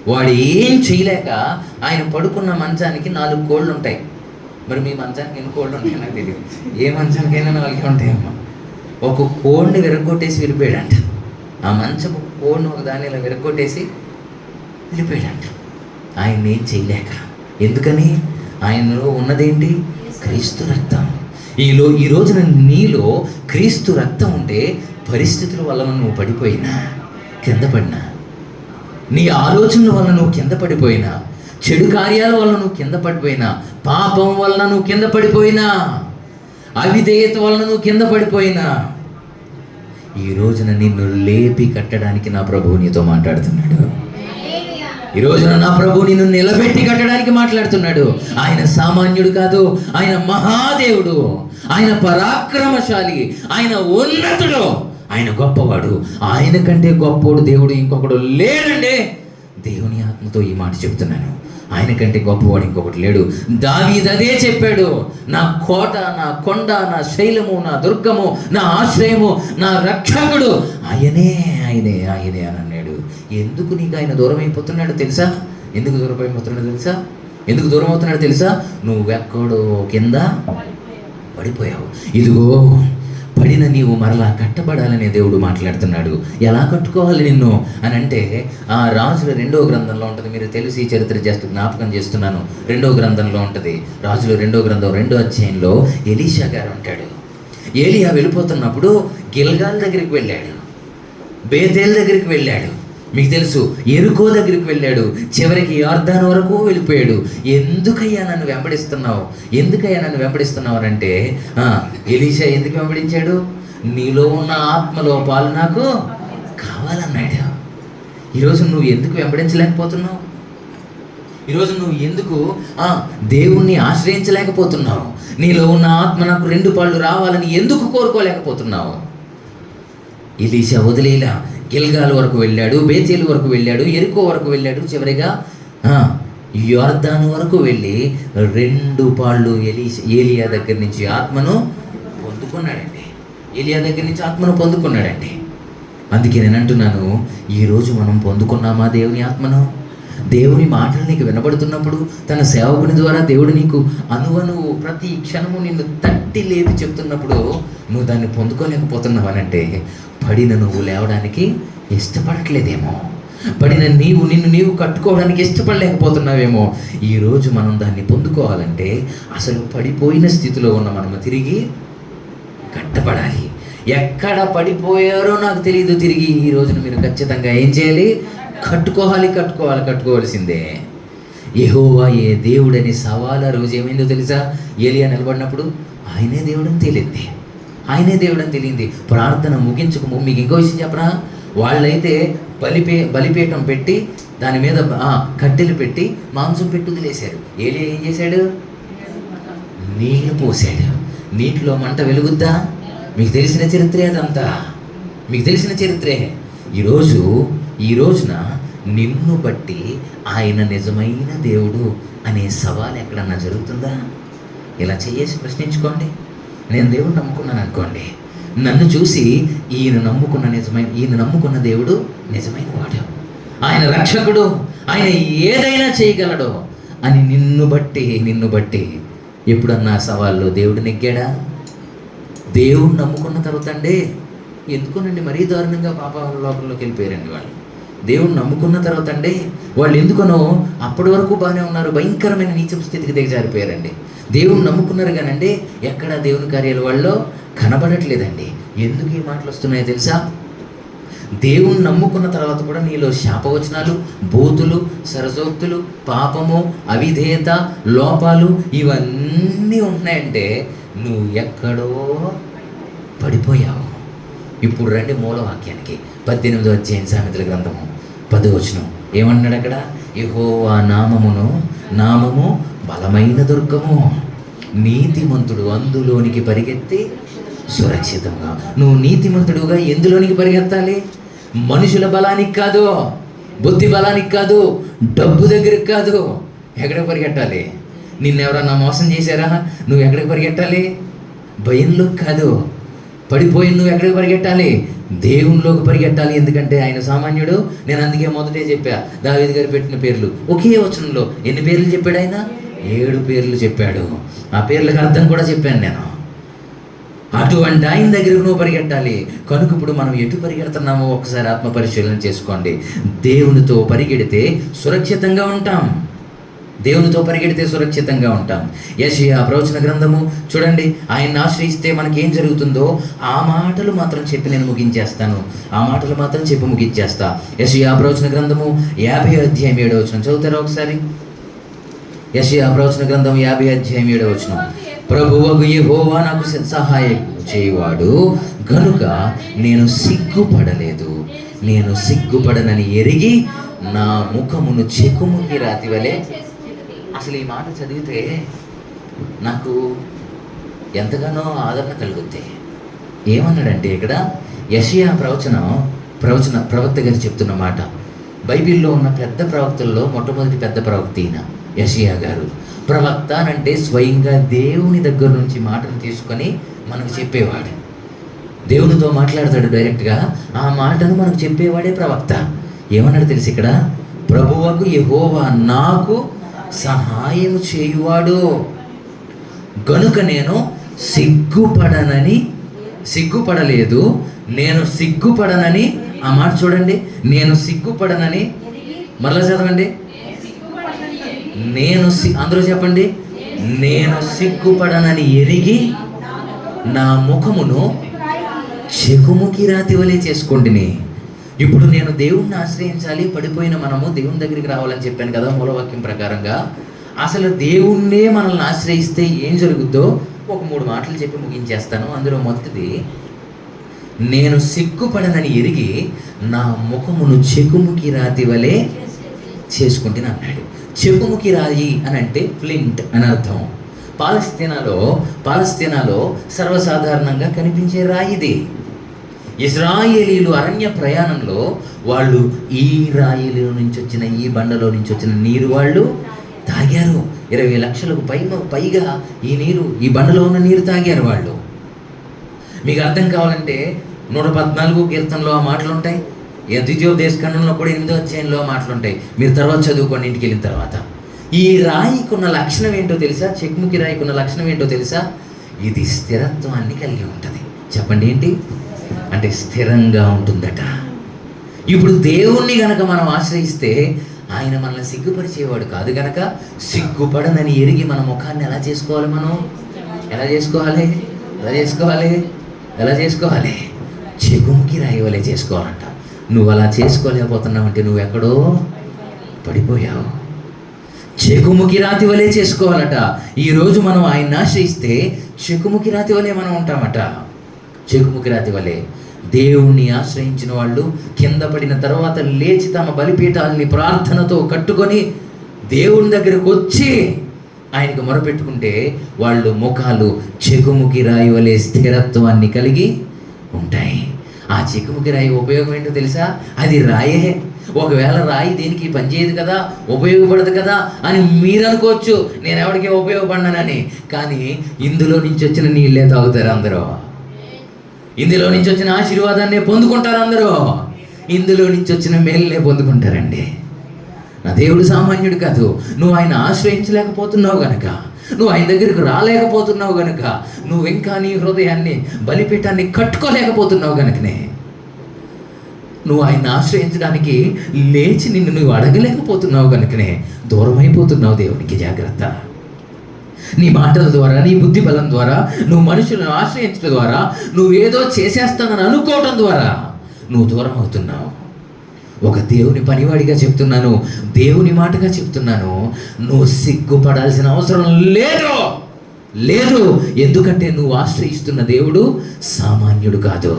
వాడు ఏం చేయలేక ఆయన పడుకున్న మంచానికి 4 కోళ్ళు ఉంటాయి. మరి మీ మంచానికి ఎన్ని కోళ్ళు ఉంటాయి నాకు తెలియదు. ఏ మంచానికైనా 4 ఉంటాయమ్మా. ఒక కోడిని విరగొట్టేసి వెళ్ళిపోయాడంట. ఆ మంచపు కోడిని ఒక దాన్ని ఇలా విరగొట్టేసి వెళ్ళిపోయాడంట. ఆయన ఏం చేయలేక. ఎందుకని? ఆయనలో ఉన్నదేంటి? క్రీస్తు రక్తం. ఈ రోజున నీలో క్రీస్తు రక్తం ఉంటే పరిస్థితుల వల్ల నువ్వు పడిపోయినా, కింద పడినా, నీ ఆలోచనల వల్ల నువ్వు కింద పడిపోయినా, చెడు కార్యాల వల్ల నువ్వు కింద పడిపోయినా, పాపం వల్ల నువ్వు కింద పడిపోయినా, అవిధేయత వల్ల నువ్వు కింద పడిపోయినా, ఈ రోజున నిన్ను లేపి కట్టడానికి నా ప్రభువు నీతో మాట్లాడుతున్నాడు. ఈ రోజున నా ప్రభువు నిన్ను నిలబెట్టి కట్టడానికి మాట్లాడుతున్నాడు. ఆయన సామాన్యుడు కాదు, ఆయన మహాదేవుడు, ఆయన పరాక్రమశాలి, ఆయన ఉన్నతుడు, ఆయన గొప్పవాడు. ఆయన కంటే గొప్పోడు దేవుడు ఇంకొకడు లేడండి. దేవుని ఆత్మతో ఈ మాట చెప్తున్నాను, ఆయన కంటే గొప్పవాడు ఇంకొకటి లేడు. దావీదు అదే చెప్పాడు, నా కోట, నా కొండ, నా శైలము, నా దుర్గము, నా ఆశ్రయము, నా రక్షకుడు ఆయనే ఆయనే ఆయనే అని అన్నాడు. ఎందుకు నీకు ఆయన దూరం అయిపోతున్నాడు తెలుసా? ఎందుకు దూరం అయిపోతున్నాడు తెలుసా? ఎందుకు దూరం అవుతున్నాడు తెలుసా? నువ్వెక్కడో కింద పడిపోయావు. ఇదిగో పడిన నీవు మరలా కట్టబడాలనే దేవుడు మాట్లాడుతున్నాడు. ఎలా కట్టుకోవాలి నిన్ను అని అంటే, ఆ రాజుల 2వ గ్రంథంలో ఉంటుంది. మీరు తెలిసి చరిత్ర జ్ఞాపకం చేస్తున్నాను. 2వ గ్రంథంలో ఉంటుంది. రాజుల 2వ గ్రంథం 2వ అధ్యాయంలో ఎలీషా గారు ఉంటాడు. ఏలియా వెళ్ళిపోతున్నప్పుడు గిల్గాల్ దగ్గరికి వెళ్ళాడు, బేతేల్ దగ్గరికి వెళ్ళాడు, మీకు తెలుసు ఎరుకో దగ్గరికి వెళ్ళాడు, చివరికి యోర్దాను వరకు వెళ్ళిపోయాడు. ఎందుకయ్యా నన్ను వెంబడిస్తున్నావు, ఎందుకయ్యా నన్ను వెంబడిస్తున్నావు అంటే, ఎలీషా ఎందుకు వెంబడించాడు? నీలో ఉన్న ఆత్మలో పాలు నాకు కావాలన్నాడు. ఈరోజు నువ్వు ఎందుకు వెంబడించలేకపోతున్నావు? ఈరోజు నువ్వు ఎందుకు దేవుణ్ణి ఆశ్రయించలేకపోతున్నావు? నీలో ఉన్న ఆత్మ నాకు 2 పాళ్ళు రావాలని ఎందుకు కోరుకోలేకపోతున్నావు? ఎలీషా వదిలేలా గిల్గాల్ వరకు వెళ్ళాడు, బేతేలు వరకు వెళ్ళాడు, ఎరుకో వరకు వెళ్ళాడు, చివరిగా యోర్దాను వరకు వెళ్ళి 2 పాళ్ళు ఏలియా దగ్గర నుంచి ఆత్మను పొందుకున్నాడండి. ఏలియా దగ్గర నుంచి ఆత్మను పొందుకున్నాడండి. అందుకే నేను అంటున్నాను, ఈరోజు మనం పొందుకున్నామా దేవుని ఆత్మను? దేవుని మాటలు నీకు వినబడుతున్నప్పుడు, తన సేవకుని ద్వారా దేవుడు నీకు అనువనువు ప్రతి క్షణము నిన్ను తట్టి లేపి చెప్తున్నప్పుడు నువ్వు దాన్ని పొందుకోలేకపోతున్నావనంటే, పడిన నువ్వు లేవడానికి ఇష్టపడట్లేదేమో, పడిన నిన్ను నీవు కట్టుకోవడానికి ఇష్టపడలేకపోతున్నావేమో. ఈరోజు మనం దాన్ని పొందుకోవాలంటే అసలు పడిపోయిన స్థితిలో ఉన్న మనము తిరిగి కట్టబడాలి. ఎక్కడ పడిపోయారో నాకు తెలియదు, తిరిగి ఈ రోజున మీరు ఖచ్చితంగా ఏం చేయాలి? కట్టుకోవాల్సిందే. యెహోవా ఏ దేవుడని సవాల్ ఆ రోజు ఏమైందో తెలుసా? ఏలియా నిలబడినప్పుడు ఆయనే దేవుడని తెలియంది, ఆయనే దేవుడని తెలియంది. ప్రార్థన ముగించక మీకు ఇంకో విషయం చెప్పరా? వాళ్ళైతే బలిపీఠం పెట్టి దాని మీద కట్టెలు పెట్టి మాంసం పెట్టి వదిలేశారు. ఏలియా ఏం చేశాడు? నీళ్లు పోసాడు. నీటిలో మంట వెలుగుద్దా? మీకు తెలిసిన చరిత్రే అదంతా, మీకు తెలిసిన చరిత్రే. ఈ రోజున నిన్ను బట్టి ఆయన నిజమైన దేవుడు అనే సవాల్ ఎక్కడన్నా జరుగుతుందా? ఇలా చేసి ప్రశ్నించుకోండి. నేను దేవుడు నమ్ముకున్నాను అనుకోండి, నన్ను చూసి ఈయన నమ్ముకున్న దేవుడు నిజమైన వాడు, ఆయన రక్షకుడు, ఆయన ఏదైనా చేయగలడు అని నిన్ను బట్టి ఎప్పుడన్నా సవాల్లో దేవుడు నెగ్గాడా? దేవుడు నమ్ముకున్న తర్వాత అండి ఎందుకునండి మరీ దారుణంగా పాప లోకంలోకి వెళ్ళిపోయారండి వాళ్ళు. దేవుడు నమ్ముకున్న తర్వాత అండి వాళ్ళు ఎందుకనో అప్పటి వరకు బాగానే ఉన్నారు, భయంకరమైన నీచ స్థితికి దిగజారిపోయారండి. దేవుడు నమ్ముకున్నారు కానండి ఎక్కడ దేవుని కార్యాలు వాళ్ళు కనబడట్లేదండి. ఎందుకు ఈ మాటలు వస్తున్నాయో తెలుసా? దేవుణ్ణి నమ్ముకున్న తర్వాత కూడా నీలో శాపవచనాలు, బూతులు, సరసోక్తులు, పాపము, అవిధేయత, లోపాలు ఇవన్నీ ఉన్నాయంటే నువ్వు ఎక్కడో పడిపోయావు. ఇప్పుడు రండి మూలవాక్యానికి. 18వ అధ్యాయం సామెతల గ్రంథము 10వ వచనం ఏమన్నాడు అక్కడ? యెహోవా నామము బలమైన దుర్గము, నీతిమంతుడు అందులోనికి పరిగెత్తి సురక్షితంగా. నువ్వు నీతిమంతుడుగా ఎందులోనికి పరిగెత్తాలి? మనుషుల బలానికి కాదు, బుద్ధి బలానికి కాదు, డబ్బు దగ్గరికి కాదు. ఎక్కడికి పరిగెట్టాలి? నిన్నెవరన్నా మోసం చేశారా? నువ్వు ఎక్కడికి పరిగెట్టాలి? భయంలోకి కాదు. పడిపోయి నువ్వు ఎక్కడికి పరిగెట్టాలి? దేవునిలోకి పరిగెట్టాలి. ఎందుకంటే ఆయన సామాన్యుడు. నేను అందుకే మొదటే చెప్పా, దావీదు గారు పెట్టిన పేర్లు ఒకే వచనంలో ఎన్ని పేర్లు చెప్పాడు ఆయన? 7 పేర్లు చెప్పాడు. ఆ పేర్లకు అర్థం కూడా చెప్పాను నేను. అటువంటి ఆయన దగ్గరకు నువ్వు పరిగెట్టాలి. కనుక ఇప్పుడు మనం ఎటు పరిగెడుతున్నామో ఒకసారి ఆత్మ పరిశీలన చేసుకోండి. దేవునితో పరిగెడితే సురక్షితంగా ఉంటాం. యెషయా ప్రవచన గ్రంథము చూడండి. ఆయన్ని ఆశ్రయిస్తే మనకేం జరుగుతుందో ఆ మాటలు మాత్రం చెప్పి నేను ముగించేస్తాను. యెషయా ప్రవచన గ్రంథము 50వ అధ్యాయం 7వ వచనం చదువుతారా ఒకసారి? యెషయా ప్రవచన గ్రంథం 50వ అధ్యాయం 7వ వచనం. ప్రభువగు యెహోవా నాకు సహాయం చేయువాడు గనుక నేను సిగ్గుపడనని ఎరిగి నా ముఖమును చెకుముకి రాతి వలె. అసలు ఈ మాట చదివితే నాకు ఎంతగానో ఆదరణ కలుగుద్ది. ఏమన్నాడంటే ఇక్కడ యెషయా ప్రవక్త గారు చెప్తున్న మాట, బైబిల్లో ఉన్న పెద్ద ప్రవక్తల్లో మొట్టమొదటి పెద్ద ప్రవక్త ఈయన యెషయా గారు. ప్రవక్త అంటే స్వయంగా దేవుని దగ్గర నుంచి మాటలు తీసుకొని మనకు చెప్పేవాడు. దేవునితో మాట్లాడతాడు డైరెక్ట్గా, ఆ మాటను మనకు చెప్పేవాడే ప్రవక్త. ఏమన్నాడు తెలిసి ఇక్కడ, ప్రభువకు యెహోవా నాకు సహాయం చేయువాడు గనుక నేను సిగ్గుపడలేదు, నేను సిగ్గుపడనని. ఆ మాట చూడండి, నేను సిగ్గుపడనని. మరలా చదవండి, అందరూ చెప్పండి, నేను సిగ్గుపడనని ఎరిగి నా ముఖమును చెకుముకి రాతి వలె చేసుకొంటిని. ఇప్పుడు నేను దేవుణ్ణి ఆశ్రయించాలి, పడిపోయిన మనము దేవుని దగ్గరికి రావాలని చెప్పాను కదా మూలవాక్యం ప్రకారంగా. అసలు దేవుణ్ణే మనల్ని ఆశ్రయిస్తే ఏం జరుగుద్దో ఒక 3 మాటలు చెప్పి ముగించేస్తాను. అందులో మొదటిది, నేను సిగ్గుపడనని ఎరిగి నా ముఖమును చెకుముకి రాతి వలె చేసుకుంటుని అన్నాడు. చెకుముకి రాయి అని అంటే ఫ్లింట్ అని అర్థం. పాలస్తీనాలో సర్వసాధారణంగా కనిపించే రాయిది. ఇశ్రాయేలీలు అరణ్య ప్రయాణంలో వాళ్ళు ఈ రాయిలో నుంచి వచ్చిన, ఈ బండలో నుంచి వచ్చిన నీరు వాళ్ళు తాగారు. 20 లక్షలకు పైగా ఈ బండలో ఉన్న నీరు తాగారు వాళ్ళు. మీకు అర్థం కావాలంటే 114 కీర్తనలో ఆ మాటలు ఉంటాయి. ద్వితీయోపదేశకాండంలో కూడా 8వ అధ్యాయంలో మాటలు ఉంటాయి. మీరు తర్వాత చదువుకోండి ఇంటికి వెళ్ళిన తర్వాత. ఈ రాయికున్న లక్షణం ఏంటో తెలుసా? చెకుముకి రాయికున్న లక్షణం ఏంటో తెలుసా? ఇది స్థిరత్వాన్ని కలిగి ఉంటుంది. చెప్పండి ఏంటి అంటే? స్థిరంగా ఉంటుందట. ఇప్పుడు దేవుణ్ణి గనక మనం ఆశ్రయిస్తే ఆయన మనల్ని సిగ్గుపరిచేవాడు కాదు గనక, సిగ్గుపడనని ఎరిగి మన ముఖాన్ని ఎలా చేసుకోవాలి? చెకుముకి రాయి వలె చేసుకోవాలంట. నువ్వు అలా చేసుకోలేకపోతున్నావంటే నువ్వు ఎక్కడో పడిపోయావు. చెకుముకి రాతి వలె చేసుకోవాలట. ఈరోజు మనం ఆయన్ని ఆశ్రయిస్తే చెకుముకి రాతి వలె మనం ఉంటామట. చెకుముకి రాతి వలె. దేవుణ్ణి ఆశ్రయించిన వాళ్ళు కింద పడిన తర్వాత లేచి తమ బలిపీఠాలని ప్రార్థనతో కట్టుకొని దేవుని దగ్గరకు వచ్చి ఆయనకు మొరపెట్టుకుంటే వాళ్ళు ముఖాలు చెకుముకి రాయి వలె స్థిరత్వాన్ని కలిగి ఉంటాయి. ఆ చెకుముకి రాయి ఉపయోగం ఏంటో తెలుసా? అది రాయే. ఒకవేళ రాయి దేనికి పనిచేయదు కదా, ఉపయోగపడదు కదా అని మీరు అనుకోవచ్చు, నేను ఎవరికి ఉపయోగపడినానని. కానీ ఇందులో నుంచి వచ్చిన నీళ్ళే తాగుతారు అందరూ. ఇందులో నుంచి వచ్చిన ఆశీర్వాదాన్ని పొందుకుంటారు అందరూ. ఇందులో నుంచి వచ్చిన మేలునే పొందుకుంటారండి. నా దేవుడు సామాన్యుడు కాదు. నువ్వు ఆయన ఆశ్రయించలేకపోతున్నావు గనక, నువ్వు ఆయన దగ్గరికి రాలేకపోతున్నావు గనక, నువ్వు ఇంకా నీ హృదయాన్ని బలిపీఠాన్ని కట్టుకోలేకపోతున్నావు గనకనే, నువ్వు ఆయన ఆశ్రయించడానికి లేచి నిన్ను నువ్వు అడగలేకపోతున్నావు గనుకనే దూరం అయిపోతున్నావు దేవునికి. జాగ్రత్త. నీ మాటల ద్వారా, నీ బుద్ధి బలం ద్వారా, నువ్వు మనుషులను ఆశ్రయించడం ద్వారా, నువ్వేదో చేసేస్తానని అనుకోవటం ద్వారా నువ్వు దూరం అవుతున్నావు. ఒక దేవుని పనివాడిగా చెప్తున్నాను, దేవుని మాటగా చెప్తున్నాను, నువ్వు సిగ్గుపడాల్సిన అవసరం లేదు. ఎందుకంటే నువ్వు ఆశ్రయిస్తున్న దేవుడు సామాన్యుడు కాదు.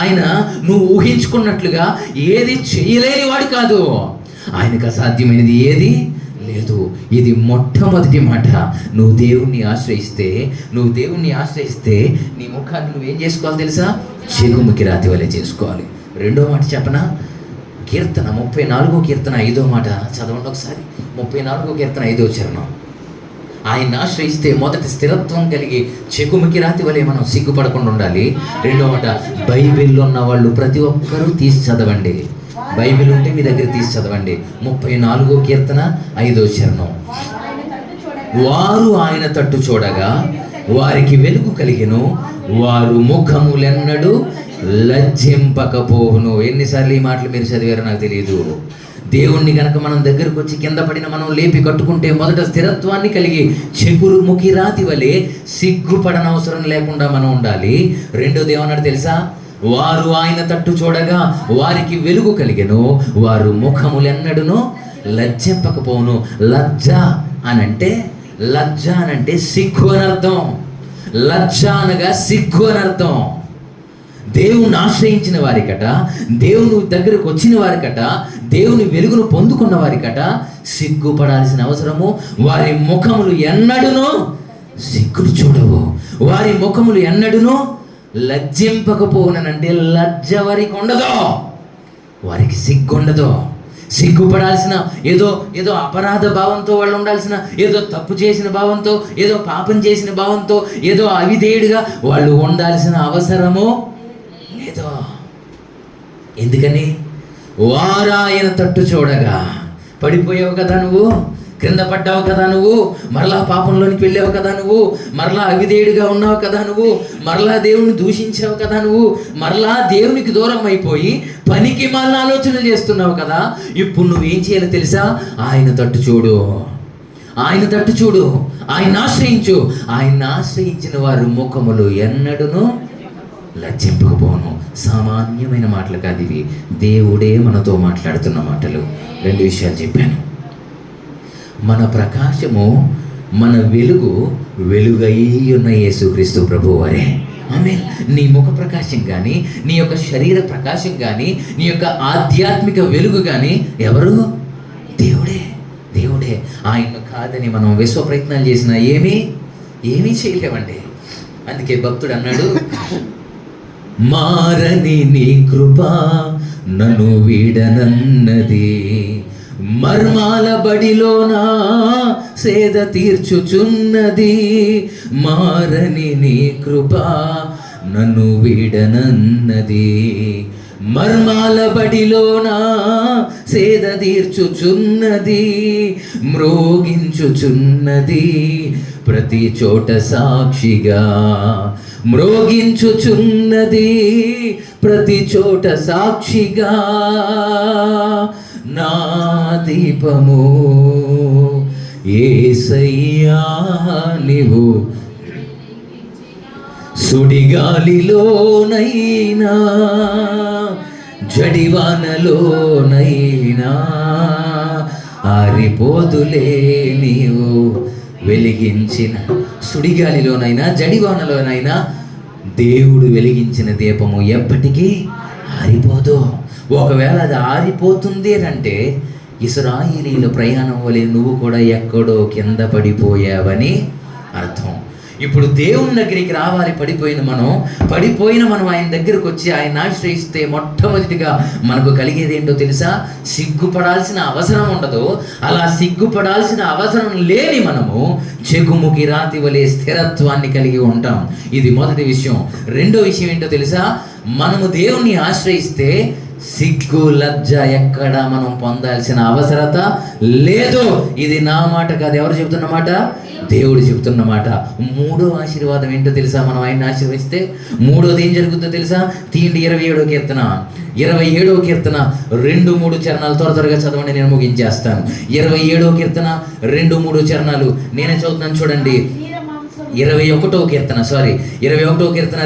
ఆయన నువ్వు ఊహించుకున్నట్లుగా ఏది చేయలేని వాడు కాదు. ఆయనకు అసాధ్యమైనది ఏది లేదు. ఇది మొట్టమొదటి మాట. నువ్వు దేవుణ్ణి ఆశ్రయిస్తే నీ ముఖాన్ని నువ్వేం చేసుకోవాలి తెలుసా? చెకుముకి రాతి వలె చేసుకోవాలి. రెండో మాట చెప్పనా? కీర్తన 34వ కీర్తన 5వ మాట చదవండి ఒకసారి. 34వ కీర్తన 5వ చరణం. ఆయన ఆశ్రయిస్తే మొదటి స్థిరత్వం కలిగి చెకుముకి రాతి వలె మనం సిగ్గుపడకుండా ఉండాలి. రెండో మాట, బైబిల్లో ఉన్న వాళ్ళు ప్రతి ఒక్కరూ తీసి చదవండి. బైబిల్ ఉంటే మీ దగ్గర తీసి చదవండి. 34వ కీర్తన 5వ చరణం. వారు ఆయన తట్టు చూడగా వారికి వెలుగు కలిగెను, వారు ముఖములెన్నడూ లజ్జింపకపోవును. ఎన్నిసార్లు ఈ మాటలు మీరు చదివారో నాకు తెలియదు. దేవుణ్ణి కనుక మనం దగ్గరకు వచ్చి కింద పడిన మనం లేపి కట్టుకుంటే మొదట స్థిరత్వాన్ని కలిగి చెకుముకి రాతి వలె సిగ్గుపడనవసరం లేకుండా మనం ఉండాలి. రెండోది ఏమన్నాడు తెలుసా? వారు ఆయన తట్టు చూడగా వారికి వెలుగు కలిగెను, వారు ముఖములెన్నడూను లజ్జింపకపోవును. లజ్జ అనంటే సిగ్గు అని అర్థం. లజ్జ అనగా సిగ్గు అని అర్థం. దేవుని ఆశ్రయించిన వారికట, దేవుని దగ్గరకు వచ్చిన వారికట, దేవుని వెలుగును పొందుకున్న వారికట సిగ్గుపడాల్సిన అవసరము, వారి ముఖములు ఎన్నడూను సిగ్గును చూడవు, వారి ముఖములు ఎన్నడూను లజ్జింపకపోవునంటే లజ్జ వారికి ఉండదు. వారికి సిగ్గుండదు. సిగ్గుపడాల్సిన ఏదో అపరాధ భావంతో వాళ్ళు ఉండాల్సిన, ఏదో తప్పు చేసిన భావంతో, ఏదో పాపం చేసిన భావంతో, ఏదో అవిధేయుడిగా వాళ్ళు ఉండాల్సిన అవసరము లేదు. ఎందుకని? వారాయన తట్టు చూడగా, పడిపోయావు కదా నువ్వు, క్రింద పడ్డావు కదా నువ్వు, మరలా పాపంలోనికి వెళ్ళావు కదా నువ్వు, మరలా అవిధేయుడిగా ఉన్నావు కదా నువ్వు, మరలా దేవుని దూషించావు కదా నువ్వు, మరలా దేవునికి దూరం అయిపోయి పనికి మళ్ళీ ఆలోచనలు చేస్తున్నావు కదా. ఇప్పుడు నువ్వేం చేయాలో తెలుసా? ఆయన తట్టు చూడు, ఆయన తట్టు చూడు, ఆయన ఆశ్రయించు. ఆయన ఆశ్రయించిన వారు ముఖములు ఎన్నడూను లజ్జింపకపోను. సామాన్యమైన మాటలు కాదు ఇవి, దేవుడే మనతో మాట్లాడుతున్న మాటలు. 2 విషయాలు చెప్పాను. మన ప్రకాశము, మన వెలుగు, వెలుగై ఉన్న యేసుక్రీస్తు ప్రభువారే. ఆమేన్. నీ ముఖ ప్రకాశం కానీ, నీ యొక్క శరీర ప్రకాశం కానీ, నీ యొక్క ఆధ్యాత్మిక వెలుగు కానీ ఎవరు? దేవుడే. దేవుడే. ఆయన కాదని మనం విశ్వ ప్రయత్నాలు చేసినా ఏమీ చేయలేమండి. అందుకే భక్తుడు అన్నాడు, మారని నీ కృప నన్ను వీడనన్నది, మర్మాల బడిలోనా సేద తీర్చుచున్నది. మారని నీ కృప నన్ను వీడనన్నది, మర్మాల బడిలోనా సేద తీర్చుచున్నది. మ్రోగించుచున్నది ప్రతి చోట సాక్షిగా, మ్రోగించుచున్నది ప్రతి చోట సాక్షిగా. నా దీపము యేసయ్యా నీవు, సుడిగాలిలోనైనా జడివానలోనైనా ఆరిపోదులే నీవు వెలిగించిన. సుడిగాలిలోనైనా జడివానలోనైనా దేవుడు వెలిగించిన దీపము ఎప్పటికీ ఆరిపోదు. ఒకవేళ అది ఆరిపోతుంది అంటే ఇశ్రాయేలీయుల ప్రయాణం వలె నువ్వు కూడా ఎక్కడో కింద పడిపోయావని అర్థం. ఇప్పుడు దేవుని దగ్గరికి రావాలి. పడిపోయిన మనం ఆయన దగ్గరకు వచ్చి ఆయన ఆశ్రయిస్తే మొట్టమొదటిగా మనకు కలిగేది ఏంటో తెలుసా? సిగ్గుపడాల్సిన అవసరం ఉండదు. అలా సిగ్గుపడాల్సిన అవసరం లేని మనము చెకుముకి రాతి వలె స్థిరత్వాన్ని కలిగి ఉంటాం. ఇది మొదటి విషయం. రెండో విషయం ఏంటో తెలుసా? మనము దేవుణ్ణి ఆశ్రయిస్తే సిగ్గు లజ్జ ఎక్కడ మనం పొందాల్సిన అవసరత లేదు. ఇది నా మాట కాదు, ఎవరు చెబుతున్నమాట? దేవుడు చెబుతున్నమాట. మూడో ఆశీర్వాదం ఏంటో తెలుసా? మనం ఆయన్ని ఆశీర్వదిస్తే మూడోది ఏం జరుగుతుందో తెలుసా? తీయండి 27వ కీర్తన 2-3 చరణాలు త్వరగా చదవండి, నేను ముగించేస్తాను. 27వ కీర్తన 2-3 చరణాలు నేనే చదువుతున్నాను చూడండి. 21వ కీర్తన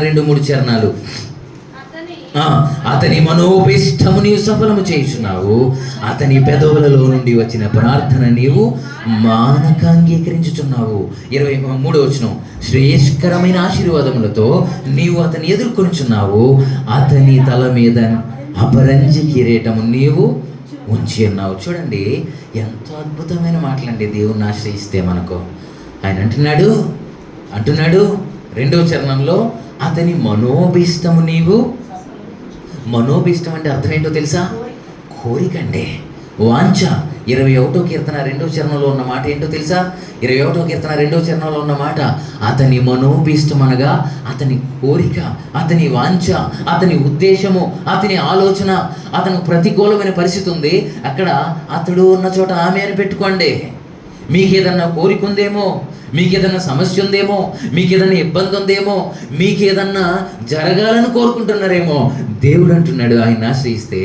2-3 చరణాలు. అతని మనోభిష్టము నీవు సఫలము చేయుచున్నావు, అతని పెదవులలో నుండి వచ్చిన ప్రార్థన నీవు మానక అంగీకరించుచున్నావు. 23వ వచనం, శ్రేయస్కరమైన ఆశీర్వాదములతో నీవు అతని ఎదుర్కొనుచున్నావు, అతని తల మీద అపరంజి కిరీటము నీవు ఉంచి ఉన్నావు. చూడండి ఎంతో అద్భుతమైన మాటలండి. దేవుణ్ణి ఆశ్రయిస్తే మనకు ఆయన అంటున్నాడు 2వ చరణంలో, అతని మనోభిష్టము నీవు. మనోభిష్టం అంటే అర్థం ఏంటో తెలుసా? కోరికండి, వాంఛ. 21వ కీర్తన 2వ చరణంలో ఉన్న మాట ఏంటో తెలుసా? 21వ కీర్తన 2వ చరణంలో ఉన్న మాట, అతని మనోభిష్టం అనగా అతని కోరిక, అతని వాంఛ, అతని ఉద్దేశము, అతని ఆలోచన. అతను ప్రతికూలమైన పరిస్థితి ఉంది, అక్కడ అతడు ఉన్న చోట ఆమె అని పెట్టుకోండి. మీకేదన్నా కోరిక ఉందేమో, మీకేదన్నా సమస్య ఉందేమో, మీకేదన్నా ఇబ్బంది ఉందేమో, మీకేదన్నా జరగాలని కోరుకుంటున్నారేమో. దేవుడు అంటున్నాడు ఆయన ఆశ్రయిస్తే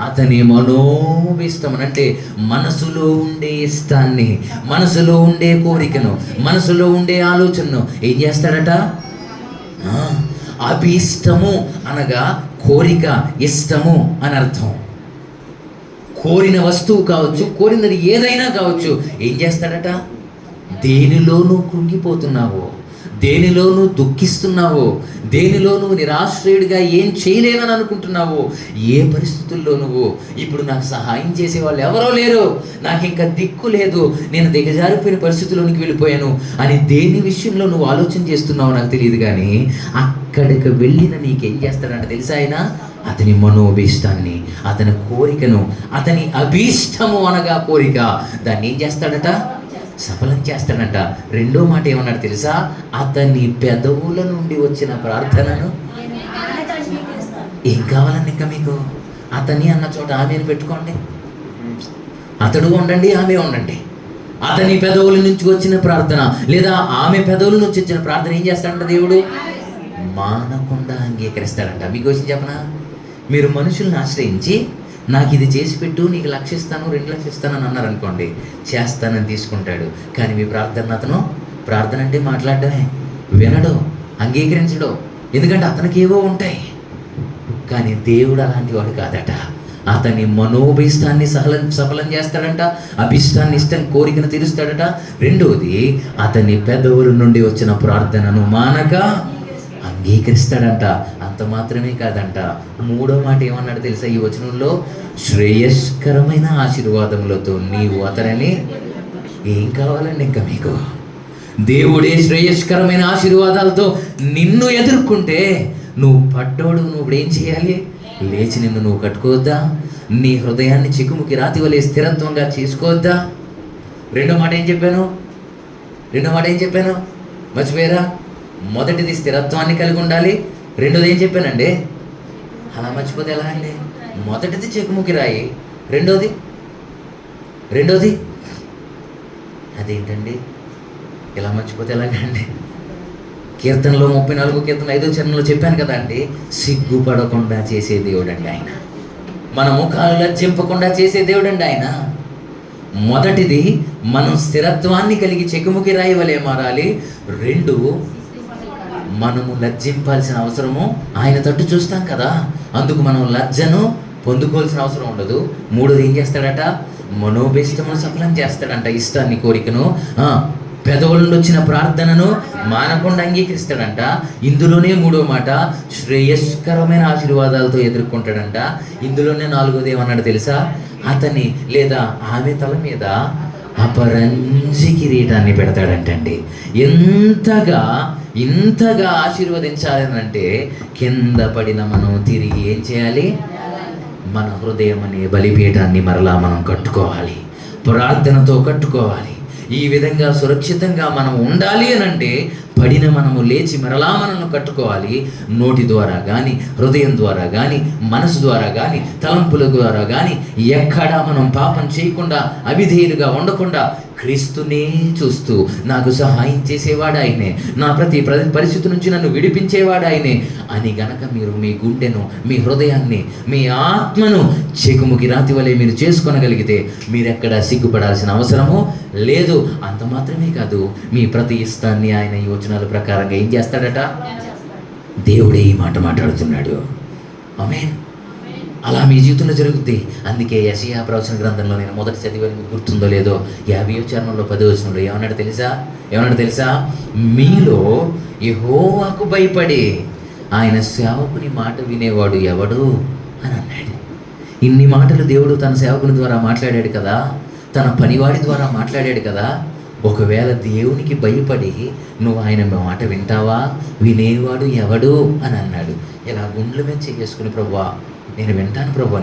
అతని మనోభిష్టం అంటే మనసులో ఉండే ఇష్టాన్ని, మనసులో ఉండే కోరికను, మనసులో ఉండే ఆలోచనను ఏం చేస్తాడట? అభిష్టము అనగా కోరిక, ఇష్టము అని అర్థం. కోరిన వస్తువు కావచ్చు, కోరినది ఏదైనా కావచ్చు, ఏం చేస్తాడట? దేనిలో నువ్వు కృంగిపోతున్నావో, దేనిలో నువ్వు దుఃఖిస్తున్నావో, దేనిలో నువ్వు నిరాశ్రయుడిగా ఏం చేయలేనని అనుకుంటున్నావో, ఏ పరిస్థితుల్లో నువ్వు ఇప్పుడు నాకు సహాయం చేసే వాళ్ళు ఎవరో లేరు, నాకు ఇంకా దిక్కు లేదు, నేను దిగజారిపోయిన పరిస్థితుల్లోనికి వెళ్ళిపోయాను అని దేని విషయంలో నువ్వు ఆలోచన చేస్తున్నావో నాకు తెలియదు, కానీ అక్కడికి వెళ్ళిన నీకేం చేస్తాడంటే తెలుసా? ఆయన అతని మనోభీష్టాన్ని, అతని కోరికను, అతని అభీష్టము అనగా కోరిక, దాన్ని ఏం చేస్తాడట? సఫలం చేస్తాడంట. రెండో మాట ఏమన్నాడు తెలుసా? అతని పెదవుల నుండి వచ్చిన ప్రార్థనను. ఏం కావాలండి ఇంకా మీకు? అతని అన్న చోట ఆమెను పెట్టుకోండి, అతడు ఉండండి, ఆమె ఉండండి. అతని పెదవుల నుంచి వచ్చిన ప్రార్థన లేదా ఆమె పెదవుల నుంచి వచ్చిన ప్రార్థన ఏం చేస్తాడంట దేవుడు? మానకుండా అంగీకరిస్తాడంట. మీకు వచ్చి చెప్పనా, మీరు మనుషుల్ని ఆశ్రయించి నాకు ఇది చేసి పెట్టు, నీకు 1,00,000 ఇస్తాను, 2,00,000 ఇస్తాను అని అన్నారు అనుకోండి, చేస్తానని తీసుకుంటాడు. కానీ మీ ప్రార్థన అతను ప్రార్థన అంటే మాట్లాడడమే, వినడు, అంగీకరించడు. ఎందుకంటే అతనికి ఏవో ఉంటాయి. కానీ దేవుడు అలాంటి వాడు కాదట. అతని మనోభీష్టాన్ని సఫలం చేస్తాడంట, అభిష్టాన్ని ఇష్టం కోరికను తీరుస్తాడట. రెండవది, అతని పెదవుల నుండి వచ్చిన ప్రార్థనను మానక అంగీకరిస్తాడంట. అంత మాత్రమే కాదంట, మూడో మాట ఏమన్నాడు తెలుసా ఈ వచనంలో? శ్రేయస్కరమైన ఆశీర్వాదములతో నీవు అతనిని. ఏం కావాలండి ఇంకా మీకు? దేవుడే శ్రేయస్కరమైన ఆశీర్వాదాలతో నిన్ను ఎదుర్కొంటే నువ్వు పడ్డోడు, నువ్వు ఇప్పుడు ఏం చేయాలి? లేచి నిన్ను నువ్వు కట్టుకోవద్దా? నీ హృదయాన్ని చిక్కుముకి రాతి వలె స్థిరత్వంగా చేసుకోవద్దా? రెండో మాట ఏం చెప్పాను? మర్చిపోయారా? మొదటిది స్థిరత్వాన్ని కలిగి ఉండాలి. రెండోది ఏం చెప్పానండి? అలా మర్చిపోతే ఎలా అండి? మొదటిది చెక్కుముకి రాయి, రెండోది అదేంటండి? ఇలా మర్చిపోతే ఎలాగండి? కీర్తనలో 34 కీర్తన 5వ చరణంలో చెప్పాను కదా అండి, సిగ్గుపడకుండా చేసే దేవుడు అండి ఆయన. మన ముఖాలు లజ్జింపకుండా చేసే దేవుడు అండి ఆయన. మొదటిది, మనం స్థిరత్వాన్ని కలిగి చెక్కుముకి రాయి వలె మారాలి. 2, మనము లజ్జింపాల్సిన అవసరము ఆయన తట్టు చూస్తాం కదా, అందుకు మనం లజ్జను పొందుకోవాల్సిన అవసరం ఉండదు. 3వది ఏం చేస్తాడట? మనోభీష్టమును సఫలం చేస్తాడంట, ఇష్టాన్ని కోరికను. పెదవుల నుండి వచ్చిన ప్రార్థనను మానకుండా అంగీకరిస్తాడంట. ఇందులోనే 3వ మాట, శ్రేయస్కరమైన ఆశీర్వాదాలతో ఎదుర్కొంటాడంట. ఇందులోనే 4వది ఏమన్నాడు తెలుసా? అతని లేదా ఆమె తల మీద అపరంజి కిరీటాన్ని పెడతాడంటండి. ఇంతగా ఆశీర్వదించాలని అంటే కింద పడిన మనం తిరిగి ఏం చేయాలి? మన హృదయం అనే బలిపీఠాన్ని మరలా మనం కట్టుకోవాలి, ప్రార్థనతో కట్టుకోవాలి. ఈ విధంగా సురక్షితంగా మనం ఉండాలి అని అంటే పడిన మనము లేచి మరలా మనల్ని కట్టుకోవాలి. నోటి ద్వారా కానీ, హృదయం ద్వారా కానీ, మనసు ద్వారా కానీ, తలంపుల ద్వారా కానీ ఎక్కడా మనం పాపం చేయకుండా, అవిధేయులుగా ఉండకుండా క్రీస్తునే చూస్తూ నాకు సహాయం చేసేవాడు ఆయనే, నా ప్రతి పరిస్థితి నుంచి నన్ను విడిపించేవాడు ఆయనే అని గనక మీరు మీ గుండెను, మీ హృదయాన్ని, మీ ఆత్మను చెకుముకి రాతి వలె మీరు చేసుకొనగలిగితే మీరెక్కడ సిగ్గుపడాల్సిన అవసరము లేదు. అంత మాత్రమే కాదు, మీ ప్రతి ఇష్టాన్ని ఆయన ఈ వచనాల ప్రకారంగా ఏం చేస్తాడట? దేవుడే ఈ మాట మాట్లాడుతున్నాడు. ఆమేన్. అలా మీ జీవితంలో జరుగుద్ది. అందుకే యెషయా ప్రవచన గ్రంథంలో నేను మొదటి చదివాను, గుర్తుందో లేదో, 50వ చరణంలో 10వ వచనంలో ఏమన్నాడు తెలుసా? మీలో యెహోవాకు భయపడి ఆయన సేవకుని మాట వినేవాడు ఎవడు అని అన్నాడు. ఇన్ని మాటలు దేవుడు తన సేవకుని ద్వారా మాట్లాడాడు కదా, తన పనివాడి ద్వారా మాట్లాడాడు కదా. ఒకవేళ దేవునికి భయపడి నువ్వు ఆయన మాట వింటావా? వినేవాడు ఎవడు అని అన్నాడు. ఇలా గుండెల మీద చేసుకుని, ప్రభువా నేను వింటాను ప్రభువా,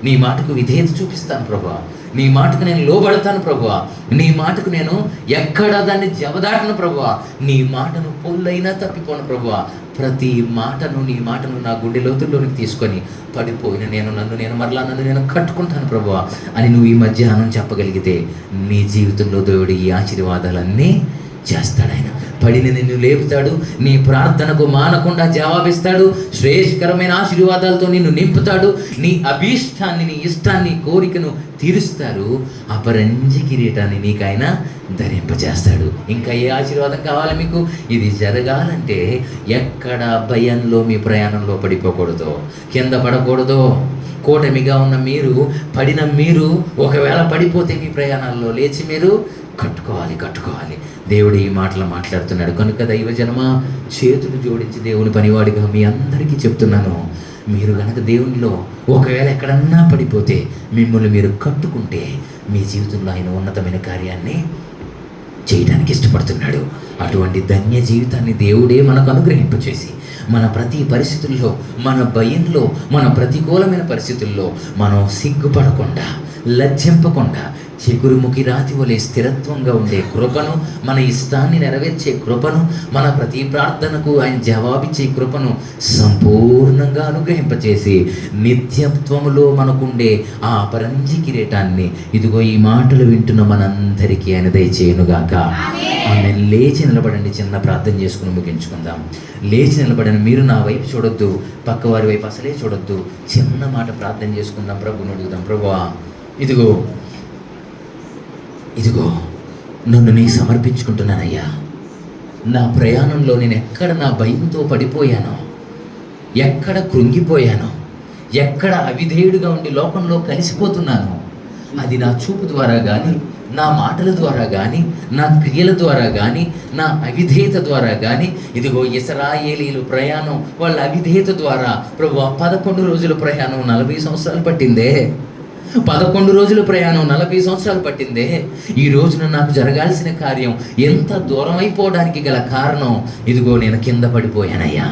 నీ మాటకు విధేయత చూపిస్తాను ప్రభువా, నీ మాటకు నేను లోబడతాను ప్రభువా, నీ మాటకు నేను ఎక్కడ దాన్ని జవదాటను ప్రభువా, నీ మాటను పొల్లైనా తప్పిపోను ప్రభువా, ప్రతి మాటను, నీ మాటను నా గుండె లోతుల్లోనికి తీసుకొని పడిపోయిన నన్ను నేను కట్టుకుంటాను ప్రభువా అని నువ్వు ఈ మధ్యాహ్నం చెప్పగలిగితే నీ జీవితంలో దేవుడు ఈ ఆశీర్వాదాలన్నీ చేస్తాడు. ఆయన పడిన నిన్ను లేపుతాడు, నీ ప్రార్థనకు మానకుండా జవాబిస్తాడు, శ్రేయస్కరమైన ఆశీర్వాదాలతో నిన్ను నింపుతాడు, నీ అభీష్టాన్ని, నీ ఇష్టాన్ని, కోరికను తీరుస్తాడు, అపరంజి కిరీటాన్ని నీకు ఆయన ధరింపజేస్తాడు. ఇంకా ఏ ఆశీర్వాదం కావాలి మీకు? ఇది జరగాలంటే ఎక్కడ భయంలో మీ ప్రయాణంలో పడిపోకూడదు, కింద పడకూడదు. కూటమిగా ఉన్న మీరు ఒకవేళ పడిపోతే మీ ప్రయాణాల్లో లేచి మీరు కట్టుకోవాలి. దేవుడు ఈ మాటలు మాట్లాడుతున్నాడు. కనుక దైవజనమా, చేతులు జోడించి దేవుని పనివాడిగా మీ అందరికీ చెప్తున్నాను, మీరు కనుక దేవునిలో ఒకవేళ ఎక్కడన్నా పడిపోతే మిమ్మల్ని మీరు కట్టుకుంటే మీ జీవితంలో ఆయన ఉన్నతమైన కార్యాన్ని చేయడానికి ఇష్టపడుతున్నాడు. అటువంటి ధన్య జీవితాన్ని దేవుడే మనకు అనుగ్రహింపచేసి మన ప్రతి పరిస్థితుల్లో, మన భయంలో, మన ప్రతికూలమైన పరిస్థితుల్లో మనం సిగ్గుపడకుండా, లజ్జింపకుండా, చిగురుముఖి రాతి వలె స్థిరత్వంగా ఉండే కృపను, మన ఇష్టాన్ని నెరవేర్చే కృపను, మన ప్రతి ప్రార్థనకు ఆయన జవాబిచ్చే కృపను సంపూర్ణంగా అనుగ్రహింపచేసి నిత్యత్వములో మనకుండే ఆ పరంజి కిరీటాన్ని ఇదిగో ఈ మాటలు వింటున్న మనందరికీ ఆయన దయచేయునుగాక. ఆమె లేచి నిలబడండి. చిన్న ప్రార్థన చేసుకుని ముగించుకుందాం. లేచి నిలబడని. మీరు నా వైపు చూడొద్దు, పక్క వారి వైపు అసలే చూడొద్దు. చిన్న మాట ప్రార్థన చేసుకుందాం. ప్రభుని అడుగుదాం. ప్రభువా, ఇదిగో నన్ను నీ సమర్పించుకుంటున్నానయ్యా. నా ప్రయాణంలో నేను ఎక్కడ నా భయంతో పడిపోయానో, ఎక్కడ కృంగిపోయానో, ఎక్కడ అవిధేయుడిగా ఉండి లోకంలో కలిసిపోతున్నానో, అది నా చూపు ద్వారా కానీ, నా మాటల ద్వారా కానీ, నా క్రియల ద్వారా కానీ, నా అవిధేయత ద్వారా కానీ, ఇదిగో ఇశ్రాయేలీయుల ప్రయాణం వాళ్ళ అవిధేయత ద్వారా ప్రభువా 11 రోజుల ప్రయాణం 40 సంవత్సరాలు పట్టిందే. 11 రోజుల ప్రయాణం 40 సంవత్సరాలు పట్టిందే. ఈ రోజున నాకు జరగాల్సిన కార్యం ఎంత దూరం అయిపోవడానికి గల కారణం, ఇదిగో నేను కింద పడిపోయానయ్యా.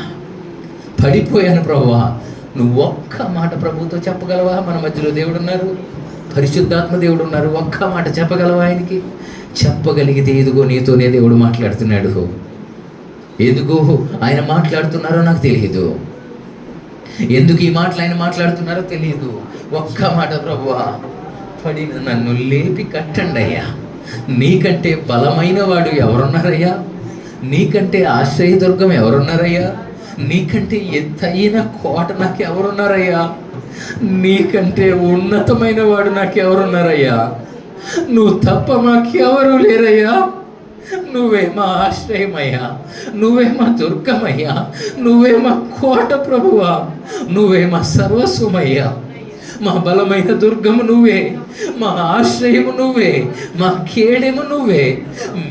పడిపోయాను ప్రభువా. నువ్వు ఒక్క మాట ప్రభుతో చెప్పగలవా? మన మధ్యలో దేవుడు ఉన్నారు, పరిశుద్ధాత్మ దేవుడు ఉన్నారు. ఒక్క మాట చెప్పగలవా? ఆయనకి చెప్పగలిగితే ఇదిగో నీతోనే దేవుడు మాట్లాడుతున్నాడు. ఎందుకు ఆయన మాట్లాడుతున్నారో నాకు తెలియదు, ఎందుకు ఈ మాటలు ఆయన మాట్లాడుతున్నారో తెలియదు. ఒక్క మాట ప్రభువా, పడిన నన్ను లేపి కట్టండి అయ్యా. నీకంటే బలమైన వాడు ఎవరున్నారయ్యా? నీకంటే ఆశ్రయదుర్గం ఎవరున్నారయ్యా? నీకంటే ఎత్తైన కోట నాకు ఎవరున్నారయ్యా? నీకంటే ఉన్నతమైన వాడు నాకు ఎవరున్నారయ్యా? నువ్వు తప్ప మాకెవరూ లేరయ్యా. నువ్వే మా ఆశ్రయమయ్యా, నువ్వే మా దుర్గమయ్యా, నువ్వే మా కోట ప్రభువా, నువ్వే మా సర్వస్వమయ్యా. మా బలమైన దుర్గము నువ్వే, మా ఆశ్రయము నువ్వే, మా కేడెము నువ్వే.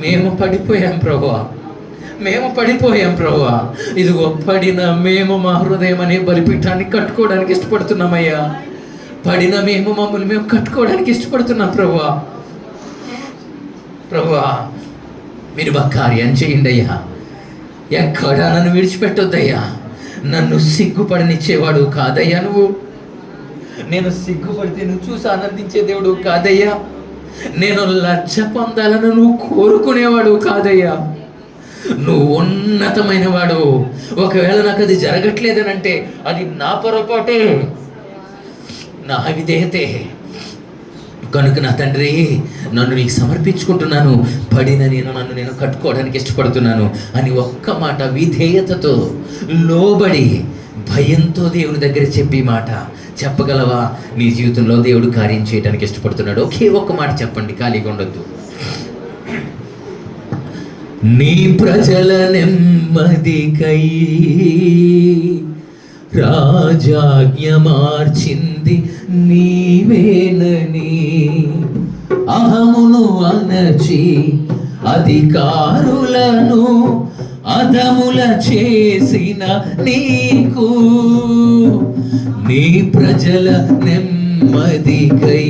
మేము పడిపోయాం ప్రభువా, మేము పడిపోయాం ప్రభువా. ఇదిగో పడిన మేము మా హృదయం అనే బలిపీఠాన్ని కట్టుకోవడానికి ఇష్టపడుతున్నామయ్యా. పడిన మేము మమ్మల్ని మేము కట్టుకోవడానికి ఇష్టపడుతున్నాం ప్రభువా. ప్రభువా, మీరు మా కార్యం చేయండి అయ్యా. ఎక్కడా నన్ను విడిచిపెట్టొద్దయ్యా. నన్ను సిగ్గుపడనిచ్చేవాడు కాదయ్యా నువ్వు. నేను సిగ్గుపడితే నువ్వు చూసి ఆనందించే దేవుడు కాదయ్యా. నేను లజ్జ పొందాలని నువ్వు కోరుకునేవాడు కాదయ్యా. నువ్వు ఉన్నతమైన వాడు. ఒకవేళ నాకు అది జరగట్లేదనంటే అది నా పొరపాటే, నా విధేయతే. కనుక నా తండ్రి, నన్ను నీకు సమర్పించుకుంటున్నాను. పడిన నన్ను నేను కట్టుకోవడానికి ఇష్టపడుతున్నాను అని ఒక్క మాట విధేయతతో, లోబడి, భయంతో దేవుని దగ్గర చెప్పి మాట చెప్పగలవా? నీ జీవితంలో దేవుడు కార్యం చేయడానికి ఇష్టపడుతున్నాడు. ఒకే ఒక్క మాట చెప్పండి, ఖాళీగా ఉండొద్దు. నీ ప్రజల నెమ్మదికై రాజాజ్ఞ మార్చింది నీవేనని, అహమును అనచి అధికారులను అధముల చేసిన నీకు, నీ ప్రజల నెమ్మదికై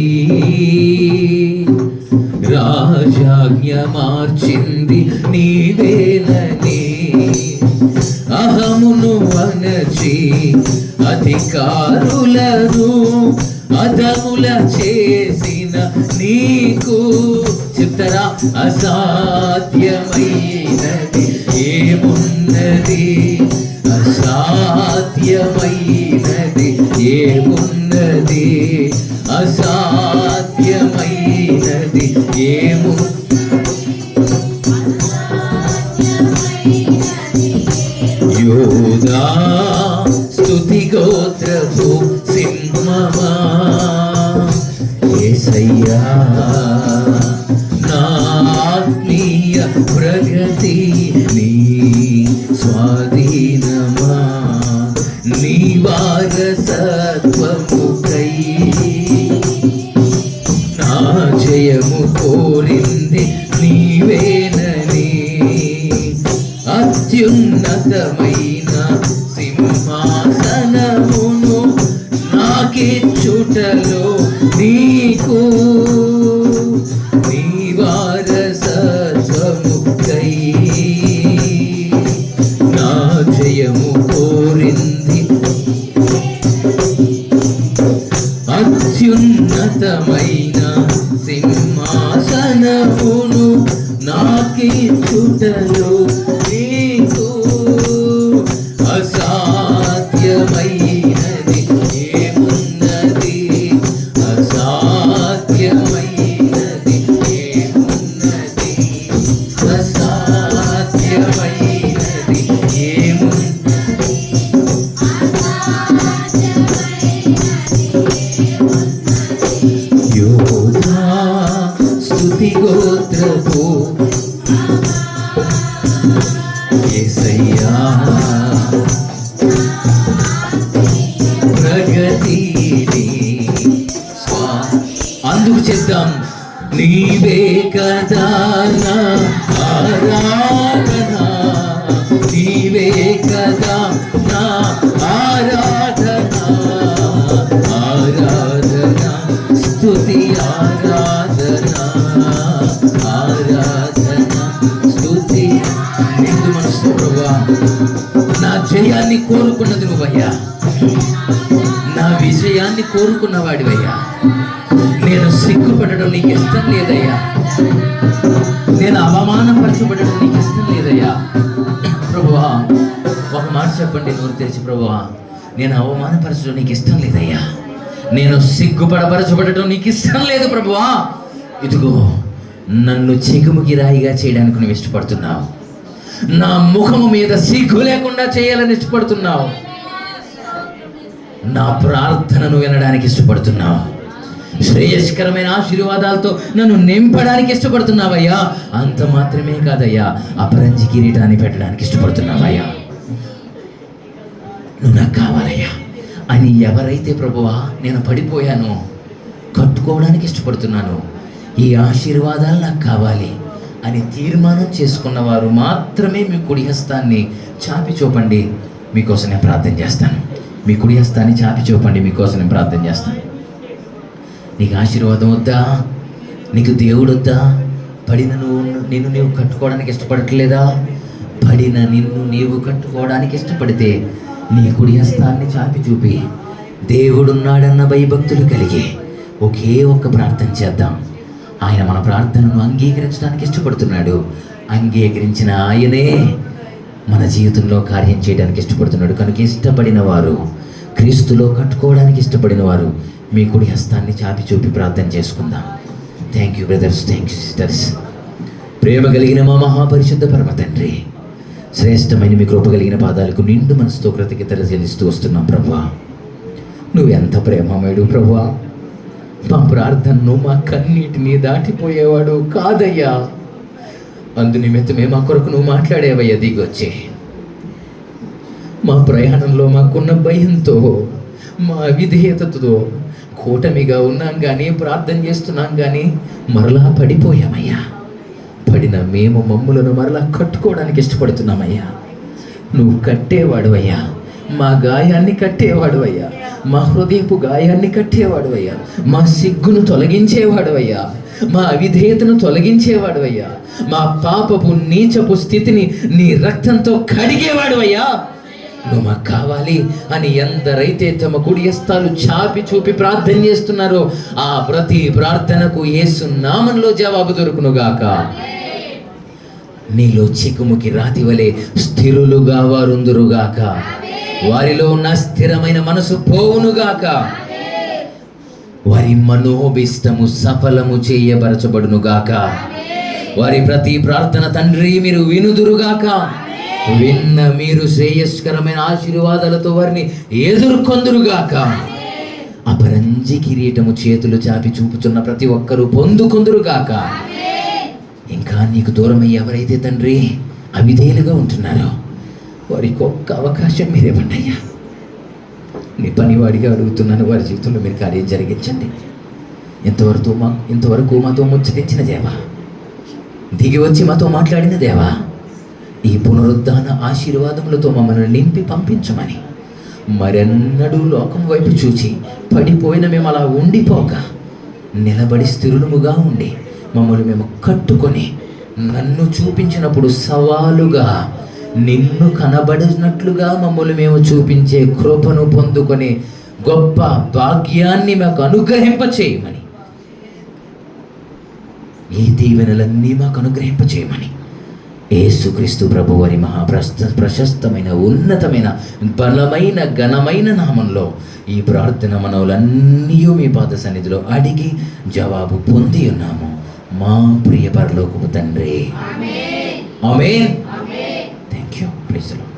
రాజాజ్ఞ మార్చింది నీవేనని, అహమును అనచి అధికారులను అధముల చేసిన నీకు. చెప్తారా? అసాధ్యమైనది ఏమున్నది, అసాధ్యమైనది ఏమున్నది, అసాధ్యమైనది ఏము. యోధా స్తుతి గోత్రపు సింహమా, యేసయ్యా నా ఆత్మీయ ప్రగతి నీ స్వాధీనమా, నీ వారసత్వముకై నా జయము కోరింది నీవేనని, అత్యున్నతమైన సింహాసనమును నాకిచ్చుటలో నీకు నీ వారసత్వముకై నా జయము కోరింది అత్యున్నతమైన సింహాసనమును నాకిచ్చుటలో నీకు అసాధ్యమైనది ఏమున్నది అసాధ్యమైనది ఏమున్నది అసాధ్యమైనది ఏమున్నది యోధా స్తుతి గోత్రపు యేసయ్యా ప్రగతిని అందుకు చేద్దాం నీవే కదా నా ఆరాధన నీవే కదా నా ఆరాధన ఆరాధన స్తుతి ఆరాధన ఆరాధన స్తుతి నిండు మనసు ప్రభువా నా జయాన్ని కోరుకున్నది నువ్వయ్యా నా విజయాన్ని కోరుకున్నవాడివయ్యా నేను సిగ్గుపడడం నీకు ఇష్టం లేదయ్యా నేను అవమానపరచబడడం నీకు ఇష్టం లేదయ్యా ప్రభువా ఒక మాట చెప్పండి నోరు తెరిచి ప్రభువా నేను అవమానపరచడం నీకు ఇష్టం లేదయ్యా నేను సిగ్గుపడపరచబడటం నీకు ఇష్టం లేదు ప్రభువా ఇదిగో నన్ను చెగుముకి రాయిగా చేయడానికి నువ్వు ఇష్టపడుతున్నావు నా ముఖము మీద సిగ్గు లేకుండా చేయాలని ఇష్టపడుతున్నావు నా ప్రార్థనను వినడానికి ఇష్టపడుతున్నావు శ్రేయస్కరమైన ఆశీర్వాదాలతో నన్ను నింపడానికి ఇష్టపడుతున్నావయ్యా అంత మాత్రమే కాదయ్యా అపరంజి కిరీటాన్ని పెట్టడానికి ఇష్టపడుతున్నావయ్యా నువ్వు నాకు కావాలయ్యా అని ఎవరైతే ప్రభువా నేను పడిపోయానో కట్టుకోవడానికి ఇష్టపడుతున్నాను ఈ ఆశీర్వాదాలు నాకు కావాలి అని తీర్మానం చేసుకున్నవారు మాత్రమే మీ కుడి హస్తాన్ని చాపి చూపండి మీకోసం నేను ప్రార్థన చేస్తాను మీ కుడి హస్తాన్ని చాపి చూపండి మీకోసం నేను ప్రార్థన చేస్తాను నీకు ఆశీర్వాదం వద్దా నీకు దేవుడు వద్దా పడిన నిన్ను నీవు కట్టుకోవడానికి ఇష్టపడట్లేదా పడిన నిన్ను నీవు కట్టుకోవడానికి ఇష్టపడితే నీ కుడి హస్తాన్ని చాపి చూపి దేవుడున్నాడన్న భయభక్తులు కలిగి ఒకే ఒక్క ప్రార్థన చేద్దాం ఆయన మన ప్రార్థనను అంగీకరించడానికి ఇష్టపడుతున్నాడు అంగీకరించిన ఆయనే మన జీవితంలో కార్యం చేయడానికి ఇష్టపడుతున్నాడు కనుక ఇష్టపడిన వారు క్రీస్తులో కట్టుకోవడానికి ఇష్టపడిన వారు మీ కుడి హస్తాన్ని చాపి చూపి ప్రార్థన చేసుకుందాం thank you brothers thank you sisters ప్రేమ కలిగిన మా మహాపరిశుద్ధ పరమ తండ్రి శ్రేష్టమైన మీ కృప కలిగిన పాదాలకు నిండు మనసుతో కృతజ్ఞతలు చెల్లిస్తూ వస్తున్నాం ప్రభువా నువ్వు ఎంత ప్రేమమేడు ప్రభువా మా ప్రార్థనను మా కన్నీటిని దాటిపోయేవాడు కాదయ్యా అందు నిమిత్తమే మా కొరకు నువ్వు మాట్లాడేవయ్యా దిగొచ్చి మా ప్రయాణంలో మాకున్న భయంతో మా విధేయతతో కూటమిగా ఉన్నాం కానీ ప్రార్థన చేస్తున్నాం కానీ మరలా పడిపోయామయ్యా పడిన మేము మమ్ములను మరలా కట్టుకోవడానికి ఇష్టపడుతున్నామయ్యా నువ్వు కట్టేవాడు అయ్యా మా గాయాన్ని కట్టేవాడు అయ్యా మా హృదయపు గాయాన్ని కట్టేవాడు అయ్యా మా సిగ్గును తొలగించేవాడు అయ్యా మా అవిధేయతను తొలగించేవాడు అయ్యా మా పాపపు నీచపు స్థితిని నీ రక్తంతో కడిగేవాడు అయ్యా నువ్వు మాకు కావాలి అని ఎందరైతే తమ కుడి హస్తాలు చాపి చూపి ప్రార్థన చేస్తున్నారో ఆ ప్రతి ప్రార్థనకు యేసు నామంలో జవాబు దొరుకునుగాక నీలో చిక్కుముకి రాతి వలె స్థిరులుగా వారుందురుగాక వారిలో ఉన్న స్థిరమైన మనసు పోవునుగాక వారి మనోభిష్టము సఫలము చేయబరచబడునుగాక వారి ప్రతి ప్రార్థన తండ్రి మీరు వినుదురుగాక విన్న మీరు శ్రేయస్కరమైన ఆశీర్వాదాలతో వారిని ఎదుర్కొందురుగాక అపరంజి కిరీటము చేతులు చాపి చూపుతున్న ప్రతి ఒక్కరూ పొందుకొందురుగాక ఇంకా నీకు దూరమై ఎవరైతే తండ్రి అవిధేయులుగా ఉంటున్నారో వారికి ఒక్క అవకాశం మీరేవ్వండి అయ్యా నీ పనివాడిగా అడుగుతున్నాను వారి జీవితంలో మీరు కార్యం జరిగించండి ఇంతవరకు మాతో ముచ్చటించిన దేవా దిగి వచ్చి మాతో మాట్లాడిన దేవా ఈ పునరుద్ధాన ఆశీర్వాదములతో మమ్మల్ని నింపి పంపించమని, మరెన్నడూ లోకం వైపు చూచి పడిపోయిన మేము అలా ఉండిపోక నిలబడి స్థిరులముగా ఉండి మమ్మల్ని మేము కట్టుకొని, నన్ను చూపించినప్పుడు సవాలుగా నిన్ను కనబడినట్లుగా మమ్మల్ని మేము చూపించే కృపను పొందుకొని గొప్ప భాగ్యాన్ని మాకు అనుగ్రహింపచేయమని, ఈ దీవెనలన్నీ మాకు అనుగ్రహింపచేయమని యేసుక్రీస్తు ప్రభువారి ప్రశస్తమైన ఉన్నతమైన బలమైన ఘనమైన నామంలో ఈ ప్రార్థన మనవులన్నీ మీ పాద సన్నిధిలో అడిగి జవాబు పొంది ఉన్నాము మా ప్రియ పరలోకపు తండ్రి. ఆమేన్. Thank you. Praise the Lord.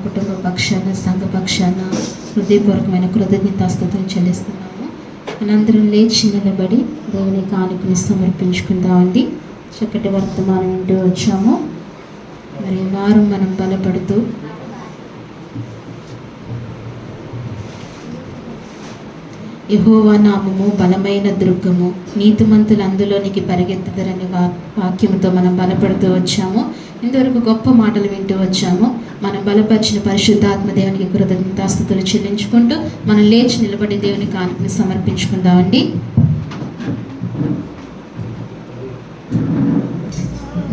కుటుంబ పక్షాన, సంఘ పక్షాన హృదయపూర్వకమైన కృతజ్ఞతాస్తుతులు చెల్లిస్తున్నాము. మనందరం లేచి నిలబడి దేవుని కానుకని సమర్పించుకుందామండి. చక్కటి వర్తమానం వింటూ వచ్చాము. మరి వారం మనం బలపడుతూ యెహోవా నామము బలమైన దుర్గము, నీతిమంతులు అందులోనికి పరిగెత్తుదరని వాక్యముతో మనం బలపడుతూ వచ్చాము. ఇంతవరకు గొప్ప మాటలు వింటూ వచ్చాము. మనం బలపరిచిన పరిశుద్ధాత్మ దేవునికి కృతజ్ఞతాస్తుతులు చెల్లించుకుంటూ మనం లేచి నిలబడి దేవుని కానుకని సమర్పించుకుందామండి.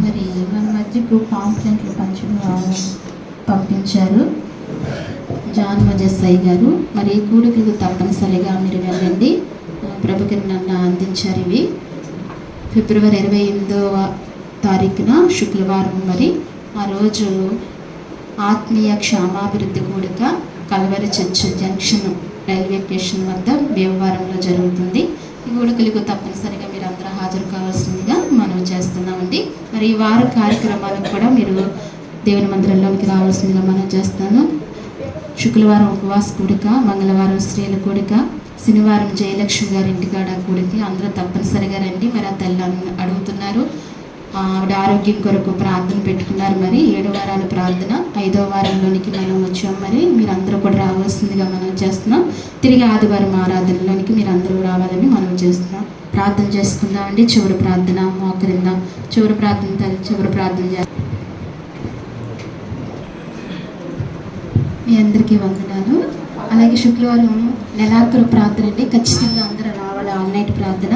మరి మన మధ్యకు పాంప్లెంట్లు పంపించారు జాన్ మజస్సయ్య గారు. మరి ఈ కూడికలకు తప్పనిసరిగా మీరు వెళ్ళండి. ప్రభుకి నన్ను అందించారు ఇవి. ఫిబ్రవరి 28వ తారీఖున శుక్రవారం. మరి ఆ రోజు ఆత్మీయ క్షేమాభివృద్ధి కూడిక Calvary church junction railway station వద్ద భీమవరంలో జరుగుతుంది. ఈ కూడికలకు తప్పనిసరిగా మీరు అందరూ హాజరు కావాల్సిందిగా మనం చేస్తున్నామండి. మరి ఈ వార కార్యక్రమాలకు కూడా మీరు దేవుని మందిరంలోనికి రావాల్సిందిగా మనం చేస్తాను. శుక్రవారం ఉపవాస కూడిక, మంగళవారం స్త్రీల కూడిక, శనివారం జయలక్ష్మి గారి ఇంటికాడ కూడిక. అందరూ తప్పనిసరిగా రండి. మరి ఆ తల్లి అడుగుతున్నారు, ఆవిడ ఆరోగ్యం కొరకు ప్రార్థన పెట్టుకున్నారు. మరి 7 వారాల ప్రార్థన 5వ వారంలోనికి మనం వచ్చాం. మరి మీరందరూ కూడా రావాల్సిందిగా మనం చేస్తున్నాం. తిరిగి ఆదివారం ఆరాధనలోనికి మీరందరూ రావాలని మనం చేస్తున్నాం. ప్రార్థన చేసుకుందామండి. చివరి ప్రార్థన మోకరిందాం. చివరి ప్రార్థన చేస్తాం. మీ అందరికీ వందనాలు. అలాగే శుక్రవారం నెలాఖరు ప్రార్థన అండి. ఖచ్చితంగా అందరూ రావాలి. ఆల్ నైట్ ప్రార్థన.